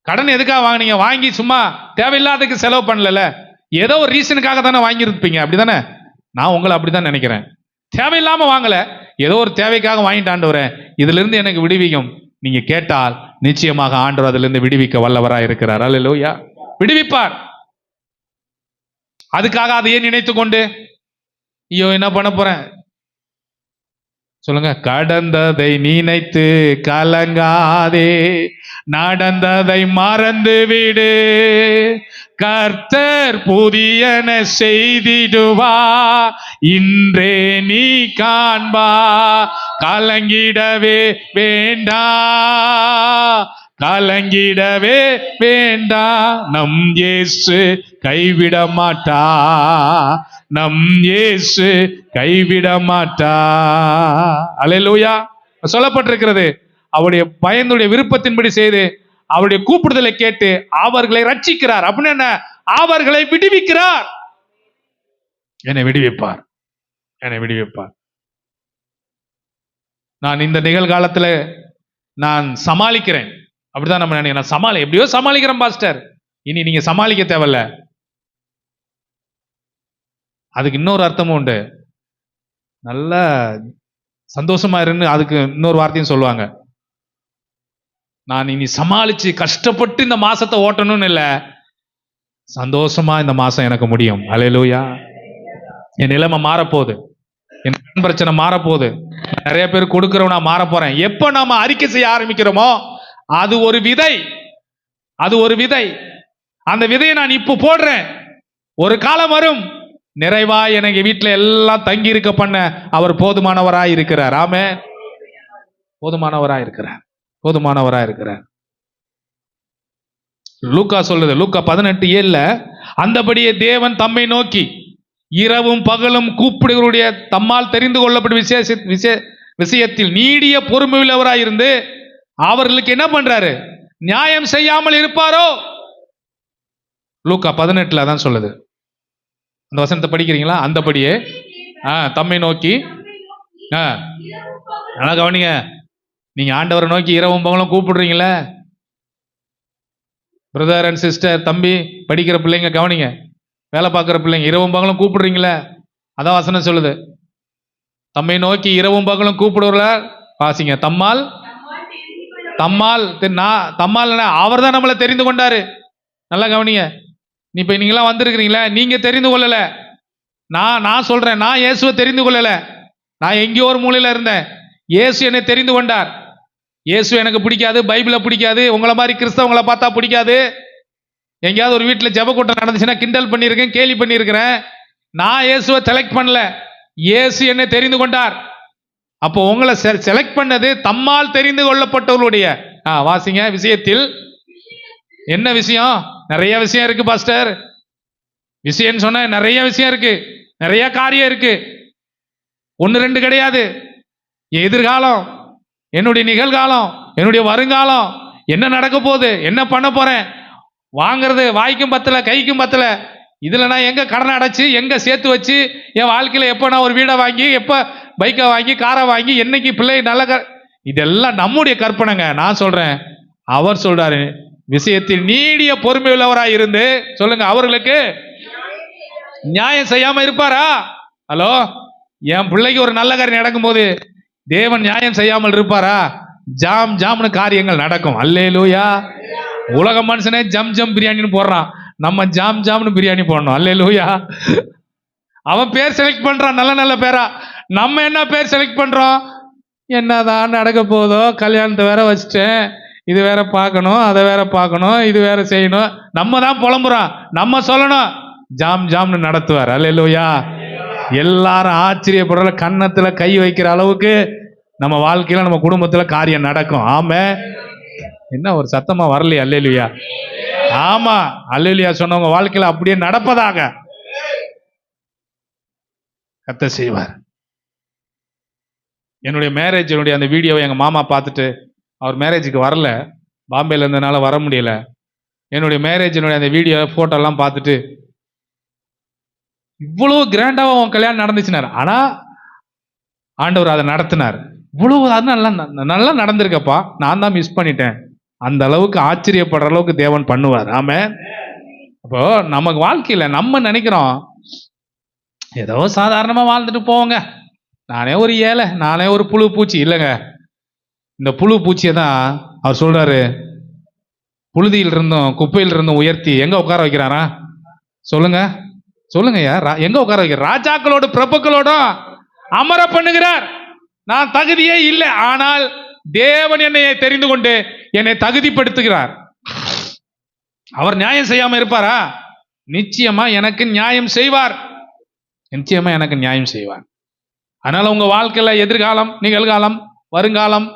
கடன் எதுக்காக வாங்கினீங்க? வாங்கி சும்மா தேவையில்லாததுக்கு செலவு பண்ணல, ஏதோ ஒரு ரீசனுக்காக தானே வாங்கியிருப்பீங்க, அப்படிதானே? நான் உங்களை அப்படிதான் நினைக்கிறேன். தேவையில்லாம வாங்கல, ஏதோ ஒரு தேவைக்காக வாங்கிட்டு ஆண்டவரே இதுல இருந்து எனக்கு விடுவிக்கும் நீங்க கேட்டால் நிச்சயமாக ஆண்டவர் அதிலிருந்து விடுவிக்க வல்லவராய் இருக்கிறார். அல்லேலூயா, விடுவிப்பார். அதுக்காக அதையே நினைத்து கொண்டு ஐயோ என்ன பண்ண போறேன் சொல்லுங்க. கடந்ததை நினைத்து கலங்காதே, நடந்ததை மறந்து விடு, கர்த்தர் புதியன செய்திடுவா, இன்றே நீ காண்பா, கலங்கிடவே வேண்டா, கலங்கிடவே வேண்டா, நம் இயேசு கைவிட மாட்டா, நம் இயேசு கைவிட மாட்டா. அல்லேலூயா. சொல்லப்பட்டிருக்கிறது, அவருடைய பயனுடைய விருப்பத்தின்படி செய்து அவருடைய கூப்பிடுதலை கேட்டு அவர்களை ரட்சிக்கிறார். அப்படின்னு என்ன? அவர்களை விடுவிக்கிறார். என்னை விடுவிப்பார், என்னை விடுவிப்பார். நான் இந்த நிகழ்காலத்துல நான் சமாளிக்கிறேன், அப்படிதான் நம்ம நினைக்கிறேன். நான் எப்படியோ சமாளிக்கிறேன் பாஸ்டர். இனி நீங்க சமாளிக்க தேவையில்ல. அதுக்கு இன்னொரு அர்த்தமும் உண்டு. நல்ல சந்தோஷமா இருந்து அதுக்கு இன்னொரு வார்த்தையும் சொல்லுவாங்க. நான் இனி சமாளிச்சு கஷ்டப்பட்டு இந்த மாசத்தை ஓட்டணும்னு இல்லை, சந்தோஷமா இந்த மாசம் எனக்கு முடியும். அல்லேலூயா. என் நிலைமை மாறப்போகுது, என் பிரச்சனை மாறப்போகுது, நிறைய பேர் கொடுக்கிறவனா மாற போறேன். எப்ப நாம அறிக்கை செய்ய ஆரம்பிக்கிறோமோ அது ஒரு விதை, அது ஒரு விதை. அந்த விதையை நான் இப்போ போடுறேன், ஒரு காலம் வரும் நிறைவா எனக்கு வீட்டுல எல்லாம் தங்கி இருக்க பண்ண அவர் போதுமானவராய் இருக்கிறார். ஆமென். போதுமானவராய் இருக்கிறார், போதுமானவராய் இருக்கிறார். லூக்கா சொல்லுது, லூக்கா 18:7, அந்தபடியே தேவன் தம்மை நோக்கி இரவும் பகலும் கூப்பிடுகளுடைய தம்மால் தெரிந்து கொள்ளப்படும் விஷயத்தில் நீடிய பொறுமை உள்ளவராய் இருந்து அவர்களுக்கு என்ன பண்றாரு? நியாயம் செய்யாமல் இருப்பாரோ? லூக்கா 18 அதான் சொல்லுது. அந்த வசனத்தை படிக்கிறீங்களா? அந்தபடியே தம்மை நோக்கி, நல்லா கவனிங்க, நீங்க ஆண்டவரை நோக்கி இரவும் பகலும் கூப்பிடுறீங்களே பிரதர் அண்ட் சிஸ்டர், தம்பி, படிக்கிற பிள்ளைங்க கவனிங்க, வேலை பார்க்குற பிள்ளைங்க, இரவும் பகலும் கூப்பிடுறீங்களே, அதான் வசனம் சொல்லுது. தம்மை நோக்கி இரவும் பகலும் கூப்பிடுவல வாசிங்க. தம்மால், தம்மால், தம்மால் அவர் தான் நம்மளை தெரிந்து கொண்டாரு. நல்லா கவனிங்க. இப்ப நீங்களாம் வந்திருக்கிறீங்களா, நீங்க தெரிந்து கொள்ளல. நான் சொல்றேன், நான் இயேசுவை தெரிந்து கொள்ளல. நான் எங்கேயோ ஒரு மூலையில இருந்தேன், இயேசு என்னை தெரிந்து கொண்டார். இயேசு எனக்கு பிடிக்காது, பைபிளை பிடிக்காது, உங்களை மாதிரி கிறிஸ்தவங்களை பார்த்தா பிடிக்காது. எங்கேயாவது ஒரு வீட்டில் ஜெப கூட்டம் நடந்துச்சுன்னா கிண்டல் பண்ணியிருக்கேன், கேலி பண்ணியிருக்கிறேன். நான் இயேசுவை செலக்ட் பண்ணல, இயேசு என்னை தெரிந்து கொண்டார். அப்போ உங்களை செலக்ட் பண்ணது தம்மால் தெரிந்து கொள்ளப்பட்டவர்களுடைய வாசிங்க விஷயத்தில். என்ன விஷயம்? நிறைய விஷயம் இருக்கு பாஸ்டர். விஷயம் சொன்ன நிறைய விஷயம் இருக்கு, நிறைய காரியம் இருக்கு, 1-2 கிடையாது. எதிர்காலம், என்னுடைய நிகழ்காலம், என்னுடைய வருங்காலம், என்ன நடக்க போகுது, என்ன பண்ண போறேன், வாங்குறது வாய்க்கும் பத்தல கைக்கும் பத்தல, இதுல நான் எங்க கடனை அடைச்சு எங்க சேர்த்து வச்சு என் வாழ்க்கையில எப்ப நான் ஒரு வீடை வாங்கி, எப்ப பைக்கை வாங்கி, காரை வாங்கி, என்னைக்கு பிள்ளை நல்ல இதெல்லாம் நம்முடைய கற்பனைங்க. நான் சொல்றேன், அவர் சொல்றாரு விஷயத்தில் நீடிய பொறுமை உள்ளவராய் இருந்து, சொல்லுங்க, அவர்களுக்கு நியாயம் செய்யாம இருப்பாரா? ஹலோ, என் பிள்ளைக்கு ஒரு நல்ல காரியம் நடக்கும் போது தேவன் நியாயம் செய்யாமல் இருப்பாரா? ஜாம் ஜாம்னு காரியங்கள் நடக்கும். அல்லேலூயா. உலக மனுஷனே ஜம் ஜம் பிரியாணின்னு போடுறான், நம்ம ஜாம் ஜாம்னு பிரியாணி போடணும். அல்லேலூயா. அவன் பேர் செலக்ட் பண்றான், நல்ல நல்ல பேரா. நம்ம என்ன பேர் செலக்ட் பண்றோம்? என்னதான் நடக்க போதோ, கல்யாணத்தை வேற வச்சுட்டேன், இது வேற பார்க்கணும், அதை வேற பார்க்கணும், இது வேற செய்யணும். நம்ம தான் புலம்புறோம், நம்ம சொல்லணும். ஜாம் ஜாம்னு நடத்துவார். அல்லேலூயா. எல்லாரும் ஆச்சரியப்படுற, கன்னத்துல கை வைக்கிற அளவுக்கு நம்ம வாழ்க்கையில நம்ம குடும்பத்துல காரியம் நடக்கும். ஆமே. என்ன ஒரு சத்தமா வரலையா? அல்லேலூயா. ஆமா, அல்லேலூயா சொன்னவங்க வாழ்க்கையில அப்படியே நடப்பதாக கர்த்தர் செய்வார். என்னுடைய மேரேஜினுடைய அந்த வீடியோவை எங்க மாமா பார்த்துட்டு, அவர் மேரேஜுக்கு வரல, பாம்பேல இருந்தனால வர முடியல. என்னுடைய மேரேஜினுடைய அந்த வீடியோ போட்டோலாம் பார்த்துட்டு, இவ்வளவு கிராண்டாக அவன் கல்யாணம் நடந்துச்சுனார். ஆனா ஆண்டவர் அதை நடத்தினார். இவ்வளவு நல்லா நல்லா நடந்திருக்கப்பா, நான் தான் மிஸ் பண்ணிட்டேன். அந்த அளவுக்கு ஆச்சரியப்படுற அளவுக்கு தேவன் பண்ணுவார். ஆமே. அப்போ நமக்கு வாழ்க்கையில நம்ம நினைக்கிறோம் ஏதோ சாதாரணமா வாழ்ந்துட்டு போவோங்க, நானே ஒரு ஏழை, நானே ஒரு புழு பூச்சி. இல்லைங்க, இந்த புழு பூச்சியை தான் அவர் சொல்றாரு, புழுதியில் இருந்தும் குப்பையில் இருந்தும் உயர்த்தி எங்க உட்கார வைக்கிறாரா? சொல்லுங்க சொல்லுங்க யார் எங்க உட்கார வைக்கிற? ராஜாக்களோடு பிரபுக்களோடும் அமர பண்ணுகிறார். நான் தகுதியே இல்லை, ஆனால் தேவன் என்னை தெரிந்து கொண்டு என்னை தகுதிப்படுத்துகிறார். அவர் நியாயம் செய்யாம இருப்பாரா? நிச்சயமா எனக்கு நியாயம் செய்வார். நிச்சயமா எனக்கு நியாயம் செய்வார். அதனால உங்க வாழ்க்கையில எதிர்காலம், நிகழ்காலம், வருங்காலம்,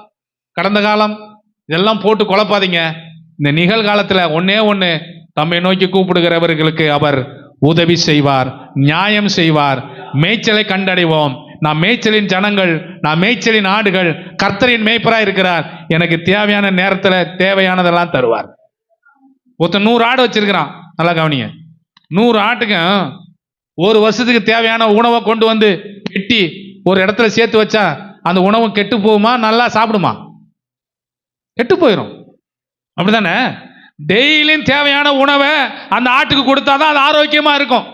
கடந்த காலம் இதெல்லாம் போட்டு குழப்பாதீங்க. இந்த நிகழ்காலத்துல ஒன்னே ஒண்ணு, தம்மை நோக்கி கூப்பிடுகிறவர்களுக்கு அவர் உதவி செய்வார், நியாயம் செய்வார். மேய்ச்சலை கண்டடைவோம். நாம் மேய்ச்சலின் ஜனங்கள், நாம் மேய்ச்சலின் ஆடுகள். கர்த்தரின் மேய்ப்பராய் இருக்கிறார். எனக்கு தேவையான நேரத்துல தேவையானதெல்லாம் தருவார். ஒருத்தன் 100 ஆடு வச்சிருக்கிறான். நல்லா கவனிங்க, 100 ஆட்டுக்கு ஒரு வருஷத்துக்கு தேவையான உணவை கொண்டு வந்து வெட்டி ஒரு இடத்துல சேர்த்து வச்சா அந்த உணவு கெட்டு போகுமா? நல்லா சாப்பிடுமா? கெட்டு போயிடும். அப்படிதானே? டெய்லியும் தேவையான உணவை அந்த ஆட்டுக்கு கொடுத்தாதான் அது ஆரோக்கியமா இருக்கும்.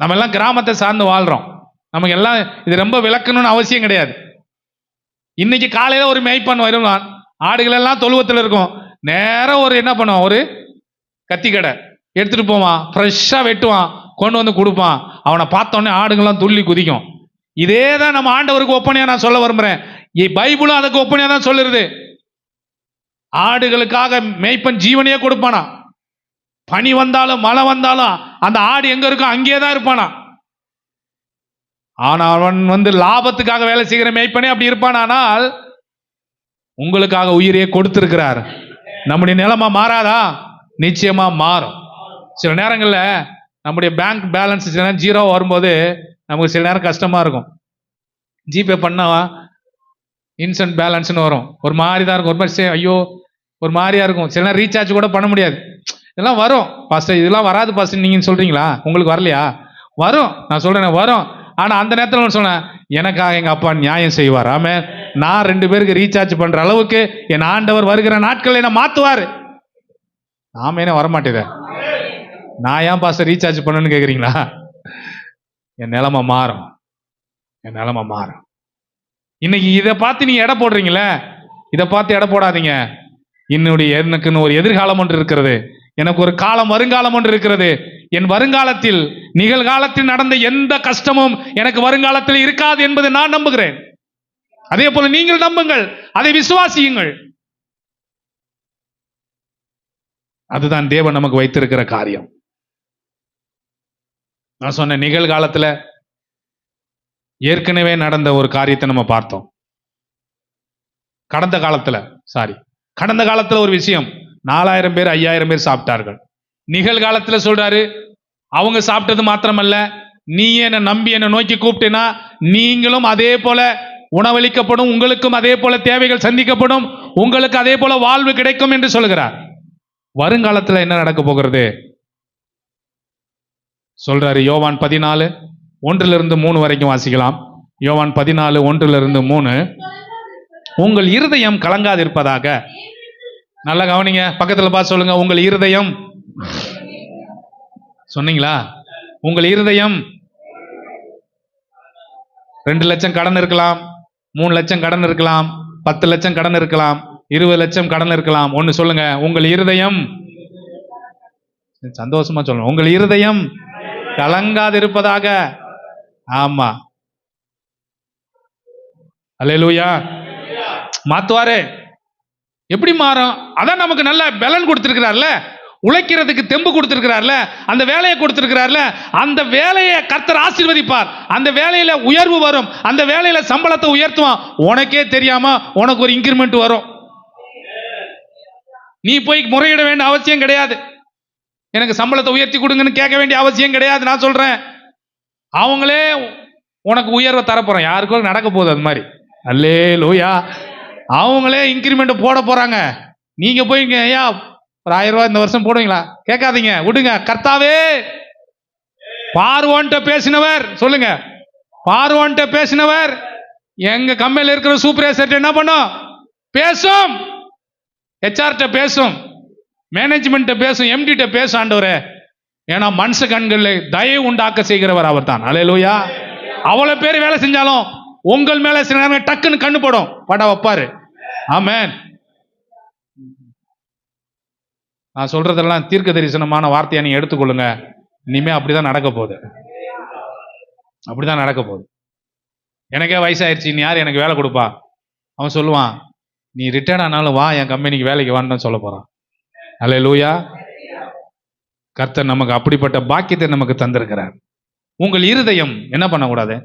நம்ம எல்லாம் கிராமத்தை சார்ந்து வாழ்றோம். நமக்கு எல்லாம் இது ரொம்ப விளக்கணும்னு அவசியம் கிடையாது. இன்னைக்கு காலையில ஒரு மேய்ப்பன் வருவான், ஆடுகள் எல்லாம் தொழுவத்தில் இருக்கும். நேரம் ஒரு என்ன பண்ணுவான், ஒரு கத்தி கடை எடுத்துட்டு போவான், ஃப்ரெஷ்ஷா வெட்டுவான், கொண்டு வந்து கொடுப்பான். அவனை பார்த்தோன்னே ஆடுகள்லாம் துள்ளி குதிக்கும். இதே தான் நம்ம ஆண்டவருக்கு ஒப்பனையா நான் சொல்ல விரும்புறேன். பைபிளும் அதுக்கு ஒப்பனையா தான் சொல்லுறது. ஆடுகளுக்காக மேய்ப்பன் ஜீவனையே கொடுப்பானா. பனி வந்தாலும் மழை வந்தாலும் அந்த ஆடு எங்க இருக்கும் அங்கேயே தான் இருப்பானா. ஆனா அவன் லாபத்துக்காக வேலை செய்கிற மேய்ப்பனே அப்படி இருப்பானால், உங்களுக்காக உயிரையே கொடுத்திருக்கிறார். நம்முடைய நிலைமை மாறாதா? நிச்சயமா மாறும். சில நேரங்கள்ல நம்முடைய பேங்க் பேலன்ஸ் ஜீரோ வரும்போது நமக்கு சில நேரம் கஷ்டமா இருக்கும். ஜிபே பண்ணா இன்சென்ட் பேலன்ஸ்னு வரும், ஒரு மாதிரி தான் இருக்கும், ஒரு மாதிரி ஐயோ ஒரு மாதிரியா இருக்கும். சில நேரம் ரீசார்ஜ் கூட பண்ண முடியாது. இதெல்லாம் வரும் பாஸ்டர், இதெல்லாம் வராது பாஸ்டர் நீங்க சொல்றீங்களா? உங்களுக்கு வரலையா? வரும், நான் சொல்றேன் வரும். ஆனா அந்த நேரத்தில் சொன்னேன், எனக்காக எங்க அப்பா நியாயம் செய்வார். ஆமே. நான் 2 பேருக்கு ரீசார்ஜ் பண்ற அளவுக்கு என் ஆண்டவர் வருகிற நாட்கள் என்ன மாத்துவார். நாம என்ன வரமாட்டேத, நான் ஏன் பாஸ்டர் ரீசார்ஜ் பண்ணணும்னு கேக்குறீங்களா? என் நிலைமை மாறும், என் நிலைமை மாறும். இன்னைக்கு இதை பார்த்து நீங்க எடை போடுறீங்களே, இதை பார்த்து எடை போடாதீங்க. எனக்குன்னு ஒரு எதிர்காலம் ஒன்று இருக்கிறது, எனக்கு ஒரு காலம் வருங்காலம் ஒன்று இருக்கிறது. என் வருங்காலத்தில் நிகழ்காலத்தில் நடந்த எந்த கஷ்டமும் எனக்கு வருங்காலத்தில் இருக்காது என்பதை நான் நம்புகிறேன். அதே போல நீங்கள் நம்புங்கள், அதை விசுவாசியுங்கள். அதுதான் தேவன் நமக்கு வைத்திருக்கிற காரியம். நான் சொன்ன நிகழ்காலத்துல ஏற்கனவே நடந்த ஒரு காரியத்தை நம்ம பார்த்தோம். கடந்த காலத்துல ஒரு விஷயம், 4000 பேர் 5000 பேர் சாப்பிட்டார்கள். நிகழ்காலத்துல சொல்றாரு, அவங்க சாப்பிட்டது மாத்திரமல்ல, நீ என்னை நம்பி என்னை நோக்கி கூப்பிட்டேனா நீங்களும் அதே போல உணவளிக்கப்படும், உங்களுக்கும் அதே போல தேவைகள் சந்திக்கப்படும், உங்களுக்கு அதே போல வாழ்வு கிடைக்கும் என்று சொல்கிறார். வருங்காலத்துல என்ன நடக்க போகிறது சொல்றாரு. யோவான் 14:1-3 வரைக்கும் வாசிக்கலாம். யோவான் 14:1-3. உங்கள் இருதயம் கலங்காதிருப்பதாக. நல்லா கவனிங்க, பக்கத்துல பார்த்து சொல்லுங்க, உங்கள் இருதயம். சொன்னீங்களா? உங்கள் இருதயம். 2 லட்சம் கடன் இருக்கலாம், 3 லட்சம் கடன் இருக்கலாம், 10 லட்சம் கடன் இருக்கலாம், 20 லட்சம் கடன் இருக்கலாம். ஒன்னு சொல்லுங்க, உங்கள் இருதயம், சந்தோஷமா சொல்லுங்க, உங்கள் இருதயம் கலங்காதிருப்பதாக. ஆமா, அல்லேலூயா. மாத்துவாரு. எப்படி மாறும்? அதான் நமக்கு நல்ல பலன் கொடுத்திருக்கிறார்ல, உழைக்கிறதுக்கு தெம்பு கொடுத்திருக்கிறார்ல, அந்த வேலையை கொடுத்திருக்கிறார்ல, அந்த வேலையை கர்த்தர் ஆசீர்வதிப்பார். அந்த வேலையில உயர்வு வரும், அந்த வேலையில சம்பளத்தை உயர்த்துவான். உனக்கே தெரியாம உனக்கு ஒரு இன்கிரிமெண்ட் வரும். நீ போய் முறையிட வேண்டிய அவசியம் கிடையாது. எனக்கு சம்பளத்தை உயர்த்தி கொடுங்கன்னு கேட்க வேண்டிய அவசியம் கிடையாது. நான் சொல்றேன், அவங்களே உனக்கு உயர்வை தரப்போறோம். யாருக்கும் நடக்க போகுது அது மாதிரி. அல்லேலூயா. அவங்களே இன்கிரிமெண்ட் போட போறாங்க. நீங்க போய் ஐயா ஒரு 1000 ரூபாய் இந்த வருஷம் போடுவீங்களா? கேட்காதீங்க, விடுங்க. கர்த்தாவே, பார்வோன்ட்ட பேசினவர், சொல்லுங்க, பார்வோன்ட்ட பேசினவர் எங்க கம்பெனியில் இருக்கிற சூப்பர்வைசர் என்ன பண்ணும்? பேசும். ஹெச்ஆர்ட்ட பேசும், மேனேஜ்மெண்ட்ட பேசும், எம்டிட்ட பேசும். ஆண்டவரே, ஏன்னா மனுஷ கண்களில் தயவு உண்டாக்க செய்கிறவர் அவர் தான். அல்லேலூயா. அவ்வளவு பேர் வேலை செஞ்சாலும் உங்கள் மேல சில நேரம் டக்குன்னு கண்ணு படும், பட வைப்பாரு. ஆமென். நான் சொல்றதெல்லாம் தீர்க்க தரிசனமான வார்த்தையை நீங்க எடுத்துக்கொள்ளுங்க. இனிமே அப்படிதான் நடக்க போகுது, அப்படிதான் நடக்க போகுது. எனக்கே வயசாயிருச்சு, நீ யார் எனக்கு வேலை கொடுப்பா? அவன் சொல்லுவான், நீ ரிட்டையர்ட் ஆனாலும் வா, என் கம்பெனிக்கு வேலைக்கு வான்னு சொல்ல போறான். அல்லேலூயா. கர்த்தர் நமக்கு அப்படிப்பட்ட பாக்கியத்தை நமக்கு தந்திருக்கிறார். உங்கள் இருதயம் என்ன பண்ணக்கூடாது?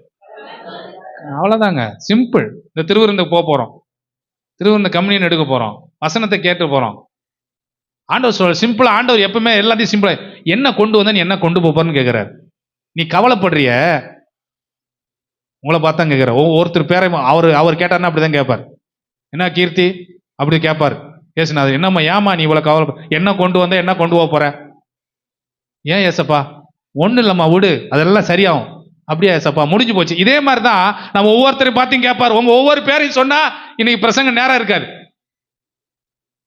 அவ்வளவுதாங்க, சிம்பிள். இந்த திருவிருந்துக்கு போறோம், திருவிருந்த கம்யூனியன் எடுக்க போறோம், வசனத்தை கேட்டு போறோம். ஆண்டவர் சொல்ற சிம்பிளா, ஆண்டவர் எப்பவுமே எல்லாத்தையும் சிம்பிளா, என்ன கொண்டு வந்த நீ என்ன கொண்டு போறன்னு கேட்கிறார். நீ கவலைப்படுறிய, உங்களை பார்த்தா கேட்கிற. ஒருத்தர் பேரை அவர் கேட்டார்னா அப்படிதான் கேட்பார். என்ன கீர்த்தி அப்படி கேட்பார். பேசினாரு, என்னம்மா ஏமா நீ இவ்வளவு கவலை, என்ன கொண்டு வந்த, என்ன கொண்டு போக போற? ஏன் ஏசப்பா? ஒண்ணு இல்லம்மா, விடு, அதெல்லாம் சரியாகும். அப்படியா ஏசப்பா? முடிஞ்சு போச்சு. இதே மாதிரிதான் நம்ம ஒவ்வொருத்தரையும் பார்த்து கேட்பார். உங்க ஒவ்வொரு பேரையும் சொன்னா இன்னைக்கு பிரசங்க நேரம் இருக்காது.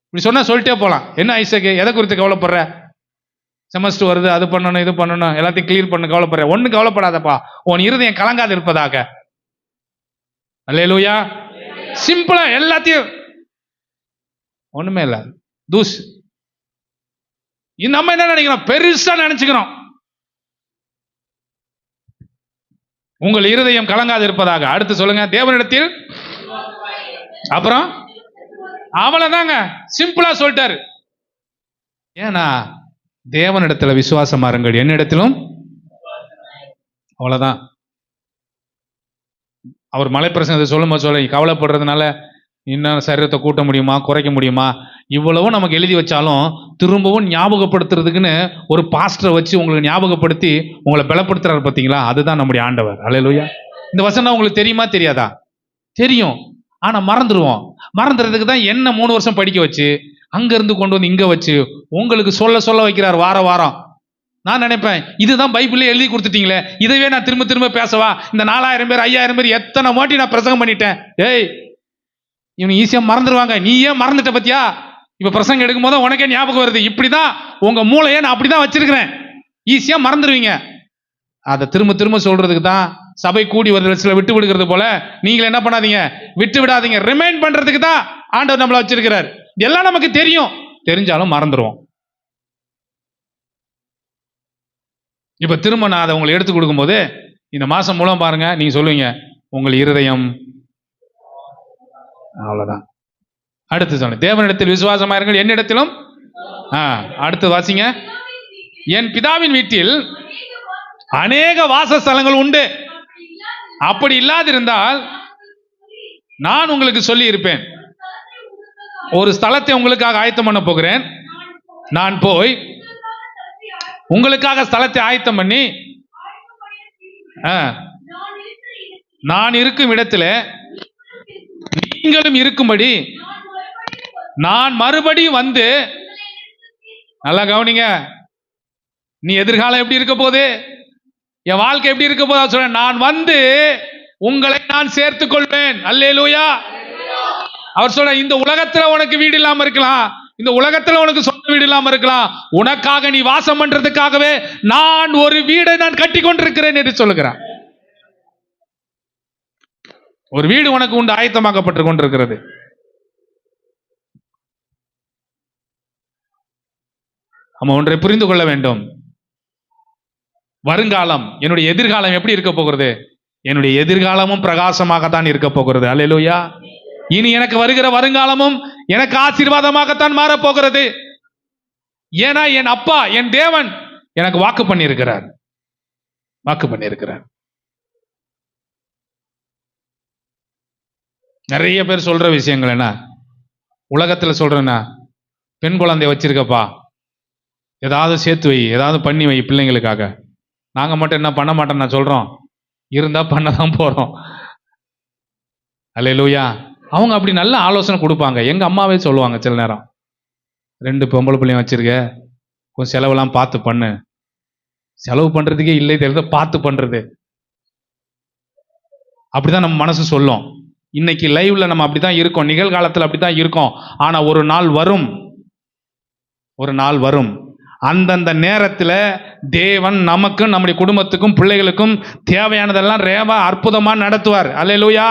இப்படி சொன்னா சொல்லிட்டே போலாம். என்ன ஐசக்கு, எதை குறித்து கவலைப்படுற? செமஸ்டர் வருது, அது பண்ணணும், இது பண்ணணும், எல்லாத்தையும் கிளியர் பண்ண கவலைப்படுற. ஒண்ணு கவலைப்படாதப்பா, உன் இருதயம் கலங்காது இருப்பதாக. அல்லேலூயா. சிம்பிளா எல்லாத்தையும், ஒண்ணுமே இல்ல, தூஸ். நம்ம என்ன நினைக்கிறோம்? பெருசா நினைச்சுக்கிறோம். உங்கள் இருதயம் கலங்காது இருப்பதாக. அடுத்து சொல்லுங்க, தேவனிடத்தில், அப்புறம் அவ்வளவுதாங்க, சிம்பிளா சொல்லிட்டாரு. ஏன்னா தேவனிடத்துல விசுவாசமா இருங்கள், என்னிடத்திலும். அவ்வளவுதான். அவர் மலைப்பிரசங்கத்தை சொல்லும்போது சொல்ல, கவலைப்படுறதுனால இன்னும் சரீரத்தை கூட்ட முடியுமா, குறைக்க முடியுமா? இவ்வளவும் நமக்கு எழுதி வச்சாலும் திரும்பவும் ஞாபகப்படுத்துறதுக்குன்னு ஒரு பாஸ்டரை வச்சு உங்களுக்கு ஞாபகப்படுத்தி உங்களை பலப்படுத்துறாரு. பார்த்தீங்களா? அதுதான் நம்முடைய ஆண்டவர். அல்லேலூயா. இந்த வசனம் உங்களுக்கு தெரியுமா தெரியாதா? தெரியும், ஆனா மறந்துடுவோம். மறந்துறதுக்கு தான் என்ன 3 வருஷம் படிக்க வச்சு அங்க இருந்து கொண்டு வந்து இங்க வச்சு உங்களுக்கு சொல்ல வைக்கிறார் வார வாரம். நான் நினைப்பேன், இதுதான் பைபிள்ல எழுதி கொடுத்துட்டீங்களே, இதவே நான் திரும்ப திரும்ப பேசவா? இந்த 4000 பேர் 5000 பேர் எத்தனை வாட்டி நான் பிரசங்கம் பண்ணிட்டேன். ஏய், இவனு ஈஸியா மறந்துடுவாங்க. நீ ஏன் மறந்துட்ட பத்தியா? இப்ப பிரசங்கம் எடுக்கும் போது உனக்கே ஞாபகம் வருது. இப்படிதான் உங்க மூளையை நான் அப்படிதான் வச்சிருக்கிறேன். ஈஸியா மறந்துடுவீங்க. அதை திரும்ப திரும்ப சொல்றதுக்கு தான் சபை கூடி வருது. சில விட்டு விடுகிறது போல நீங்க என்ன பண்ணாதீங்க, விட்டு விடாதீங்க. ரிமைண்ட் பண்றதுக்கு தான் ஆண்டவர் நம்மள வச்சிருக்கிறார். எல்லாம் நமக்கு தெரியும், தெரிஞ்சாலும் மறந்துடுவோம். இப்ப திரும்ப நான் அதை உங்களுக்கு எடுத்து கொடுக்கும் போது இந்த மாசம் மூலம் பாருங்க, நீங்க சொல்லுவீங்க, உங்கள் இருதயம். அவ்வளவுதான். அடுத்து சொல்லுங்க, தேவனிடத்தில் விசுவாசமா இருங்கள், என்னிடத்திலும். அடுத்து வாசிங்க, என் பிதாவின் வீட்டில் அநேக வாசஸ்தலங்கள் உண்டு. அப்படி இல்லாதிருந்தால் நான் உங்களுக்கு சொல்லி இருப்பேன். ஒரு ஸ்தலத்தை உங்களுக்காக ஆயத்தம் பண்ண போகிறேன். நான் போய் உங்களுக்காக ஸ்தலத்தை ஆயத்தம் பண்ணி நான் இருக்கும் இடத்துல நீங்களும் இருக்கும்படி நான் மறுபடியும் வந்து, நல்லா கவனிங்க, நீ எதிர்காலம் எப்படி இருக்க போகுது, என் வாழ்க்கை எப்படி இருக்க போதா சொல்றேன். நான் வந்து உங்களை நான் சேர்த்துக் கொள்வேன். அல்லேலூயா. அவர் சொல்ற, இந்த உலகத்துல உனக்கு வீடு இல்லாம இருக்கலாம், இந்த உலகத்துல உனக்கு சொந்த வீடு இல்லாம இருக்கலாம், உனக்காக நீ வாசம் பண்றதுக்காகவே நான் ஒரு வீடை நான் கட்டி கொண்டிருக்கிறேன் என்று சொல்லுகிறான். ஒரு வீடு உனக்கு உண்டு, ஆயத்தமாக்கப்பட்டு கொண்டிருக்கிறது. நம்ம ஒன்றை புரிந்து கொள்ள வேண்டும். வருங்காலம், என்னுடைய எதிர்காலம் எப்படி இருக்க போகிறது? என்னுடைய எதிர்காலமும் பிரகாசமாகத்தான் இருக்க போகிறது. அல்லேலூயா. இனி எனக்கு வருகிற வருங்காலமும் எனக்கு ஆசீர்வாதமாகத்தான் மாறப்போகிறது. ஏன்னா என் அப்பா, என் தேவன் எனக்கு வாக்கு பண்ணியிருக்கிறார். நிறைய பேர் சொல்ற விஷயங்கள் என்ன, உலகத்துல சொல்றேன்னா, பெண் குழந்தை வச்சிருக்கப்பா, ஏதாவது சேர்த்து வை, ஏதாவது பண்ணி வை பிள்ளைங்களுக்காக. நாங்க மட்டும் என்ன பண்ண மாட்டோம் நான் சொல்றோம், இருந்தா பண்ணதான் போறோம். அல்லேலூயா. அவங்க அப்படி நல்ல ஆலோசனை கொடுப்பாங்க. எங்க அம்மாவே சொல்லுவாங்க சில நேரம், 2 பொம்பளை பிள்ளைங்க வச்சிருக்க, கொஞ்சம் செலவெல்லாம் பார்த்து பண்ணு. செலவு பண்றதுக்கே இல்லை தெரியுது, பார்த்து பண்றது. அப்படிதான் நம்ம மனசு சொல்லும். இன்னைக்கு லைவ்ல நம்ம அப்படிதான் இருக்கோம், நிகழ்காலத்தில் அப்படிதான் இருக்கோம். ஆனா ஒரு நாள் வரும், அந்தந்த நேரத்தில் தேவன் நமக்கும் நம்முடைய குடும்பத்துக்கும் பிள்ளைகளுக்கும் தேவையானதெல்லாம் ரேவா அற்புதமா நடத்துவார். அல்லேலூயா.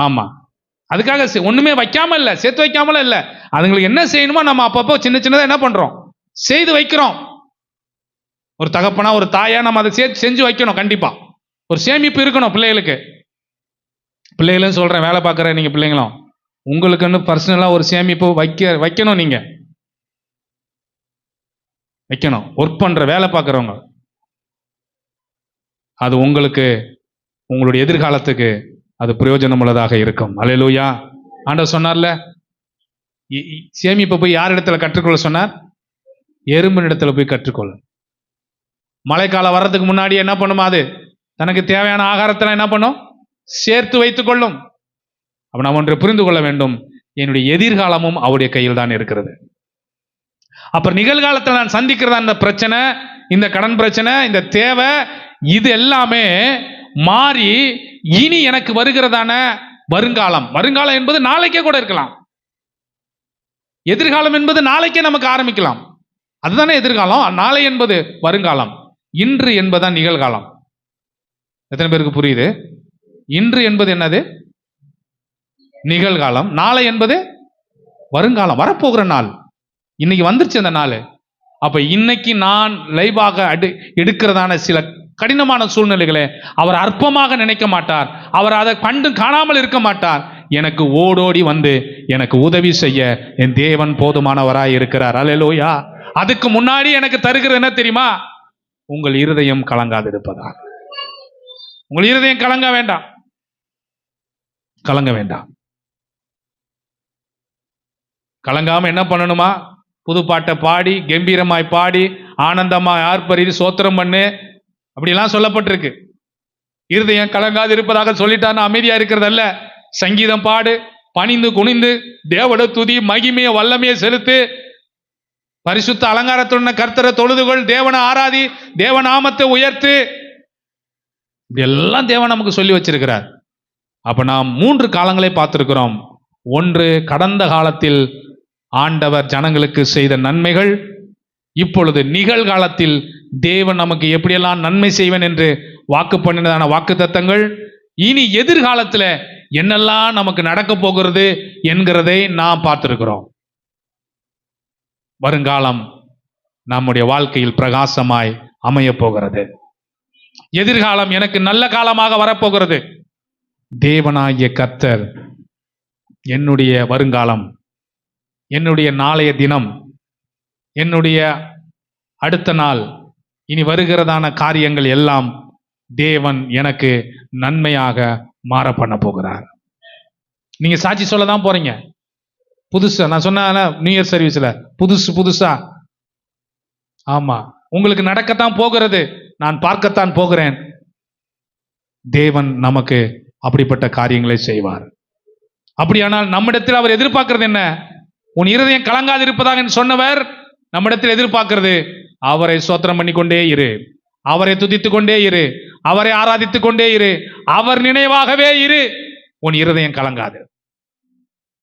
ஆமா, அதுக்காக ஒண்ணுமே வைக்காம இல்ல, சேர்த்து வைக்காமல இல்ல. அதுங்களுக்கு என்ன செய்யணுமோ நம்ம அப்பப்போ சின்ன சின்னதா என்ன பண்றோம், செய்து வைக்கிறோம். ஒரு தகப்பனா ஒரு தாயா நம்ம அதை செஞ்சு வைக்கணும். கண்டிப்பா ஒரு சேமிப்பு இருக்கணும் பிள்ளைகளுக்கு. பிள்ளைகளும் சொல்றேன், வேலை பார்க்குற நீங்க பிள்ளைங்களும் உங்களுக்குன்னு பர்சனலா ஒரு சேமிப்பு வைக்கணும். நீங்க வைக்கணும். ஒர்க் பண்ற வேலை பார்க்குறவங்க, அது உங்களுக்கு உங்களுடைய எதிர்காலத்துக்கு அது பிரயோஜனம் உள்ளதாக இருக்கும். அல்லேலூயா. ஆண்டவர் சொன்னார்ல, சேமிப்பை போய் யார் இடத்துல கற்றுக்கொள்ள சொன்னார்? எறும்பின் இடத்துல போய் கற்றுக்கொள்ள. மழைக்காலம் வர்றதுக்கு முன்னாடி என்ன பண்ணுமா, அது தனக்கு தேவையான ஆகாரத்தை என்ன பண்ணும், சேர்த்து வைத்துக் கொள்ளும். அப்ப நாம் ஒன்றை புரிந்து கொள்ள வேண்டும், என்னுடைய எதிர்காலமும் அவருடைய கையில் தான் இருக்கிறது. அப்ப நிகழ்காலத்தில் நான் சந்திக்கிறதா இந்த பிரச்சனை, இந்த கடன் பிரச்சனை, இந்த தேவை, இது எல்லாமே மாறி இனி எனக்கு வருகிறதான வருங்காலம் என்பது நாளைக்கே கூட இருக்கலாம். எதிர்காலம் என்பது நாளைக்கே நமக்கு ஆரம்பிக்கலாம். அதுதானே எதிர்காலம். நாளை என்பது வருங்காலம், இன்று என்பதுதான் நிகழ்காலம். எத்தனை பேருக்கு புரியுது? இன்று என்பது என்னது? நிகழ்காலம். நாளை என்பது வருங்காலம், வரப்போகிற நாள். இன்னைக்கு வந்துருச்சு அந்த நாள். அப்ப இன்னைக்கு நான் லைவாக எடுக்கிறதான சில கடினமான சூழ்நிலைகளை அவர் அற்பமாக நினைக்க மாட்டார். அவர் அதை கண்டு காணாமல் இருக்க மாட்டார். எனக்கு ஓடோடி வந்து எனக்கு உதவி செய்ய என் தேவன் போதுமானவராய் இருக்கிறார். அல்லேலூயா. அதுக்கு முன்னாடி எனக்கு தருகிறது என்ன தெரியுமா? உங்கள் இருதயம் கலங்காது இருப்பதா. உங்கள் இருதயம் கலங்க வேண்டாம். கலங்காம என்ன பண்ணணுமா? புது பாட்டை பாடி, கம்பீரமாய் பாடி, ஆனந்தமாய் ஆர்ப்பரித்து சோத்திரம் பண்ணு, அப்படிலாம் சொல்லப்பட்டிருக்கு. இருதயம் கலங்காது இருப்பதாக சொல்லிட்டான்னு அமைதியா இருக்கிறதல்ல. சங்கீதம் பாடு, பணிந்து குனிந்து தேவட துதி, மகிமையை வல்லமையை செலுத்து, பரிசுத்த அலங்காரத்துடன் கர்த்தரை தொழுதுகொள், தேவனை ஆராதி, தேவநாமத்தை உயர்த்து. இதெல்லாம் தேவன் நமக்கு சொல்லி வச்சிருக்கிறார். அப்ப நாம் 3 காலங்களை பார்த்திருக்கிறோம். ஒன்று, கடந்த காலத்தில் ஆண்டவர் ஜனங்களுக்கு செய்த நன்மைகள். இப்பொழுது நிகழ்காலத்தில் தேவன் நமக்கு எப்படியெல்லாம் நன்மை செய்வேன் என்று வாக்கு பண்ணினதான வாக்கு தத்தங்கள். இனி எதிர்காலத்தில் என்னெல்லாம் நமக்கு நடக்க போகிறது என்கிறதை நாம் பார்த்திருக்கிறோம். வருங்காலம் நம்முடைய வாழ்க்கையில் பிரகாசமாய் அமைய போகிறது. எதிர்காலம் எனக்கு நல்ல காலமாக வரப்போகிறது. தேவனாகிய கர்த்தர் என்னுடைய வருங்காலம், என்னுடைய நாளைய தினம், என்னுடைய அடுத்த நாள், இனி வருகிறதான காரியங்கள் எல்லாம் தேவன் எனக்கு நன்மையாக மாற பண்ண போகிறார். நீங்க சாட்சி சொல்ல தான் போறீங்க. புதுசா நான் சொன்ன நியூ இயர் சர்வீஸ்ல புதுசா, ஆமா, உங்களுக்கு நடக்கத்தான் போகிறது. நான் பார்க்கத்தான் போகிறேன். தேவன் நமக்கு அப்படிப்பட்ட காரியங்களை செய்வார். அப்படியானால் நம்மிடத்தில் அவர் எதிர்பார்க்கிறது என்ன? உன் இருதயம் கலங்காது இருப்பதாக சொன்னவர் நம்மிடத்தில் எதிர்பார்க்கிறது, அவரை ஸ்தோத்திரம் பண்ணி கொண்டே இரு, அவரை துதித்துக் கொண்டே இரு, அவரை ஆராதித்துக் கொண்டே இரு, அவர் நினைவாகவே இரு, உன் இருதயம் கலங்காது.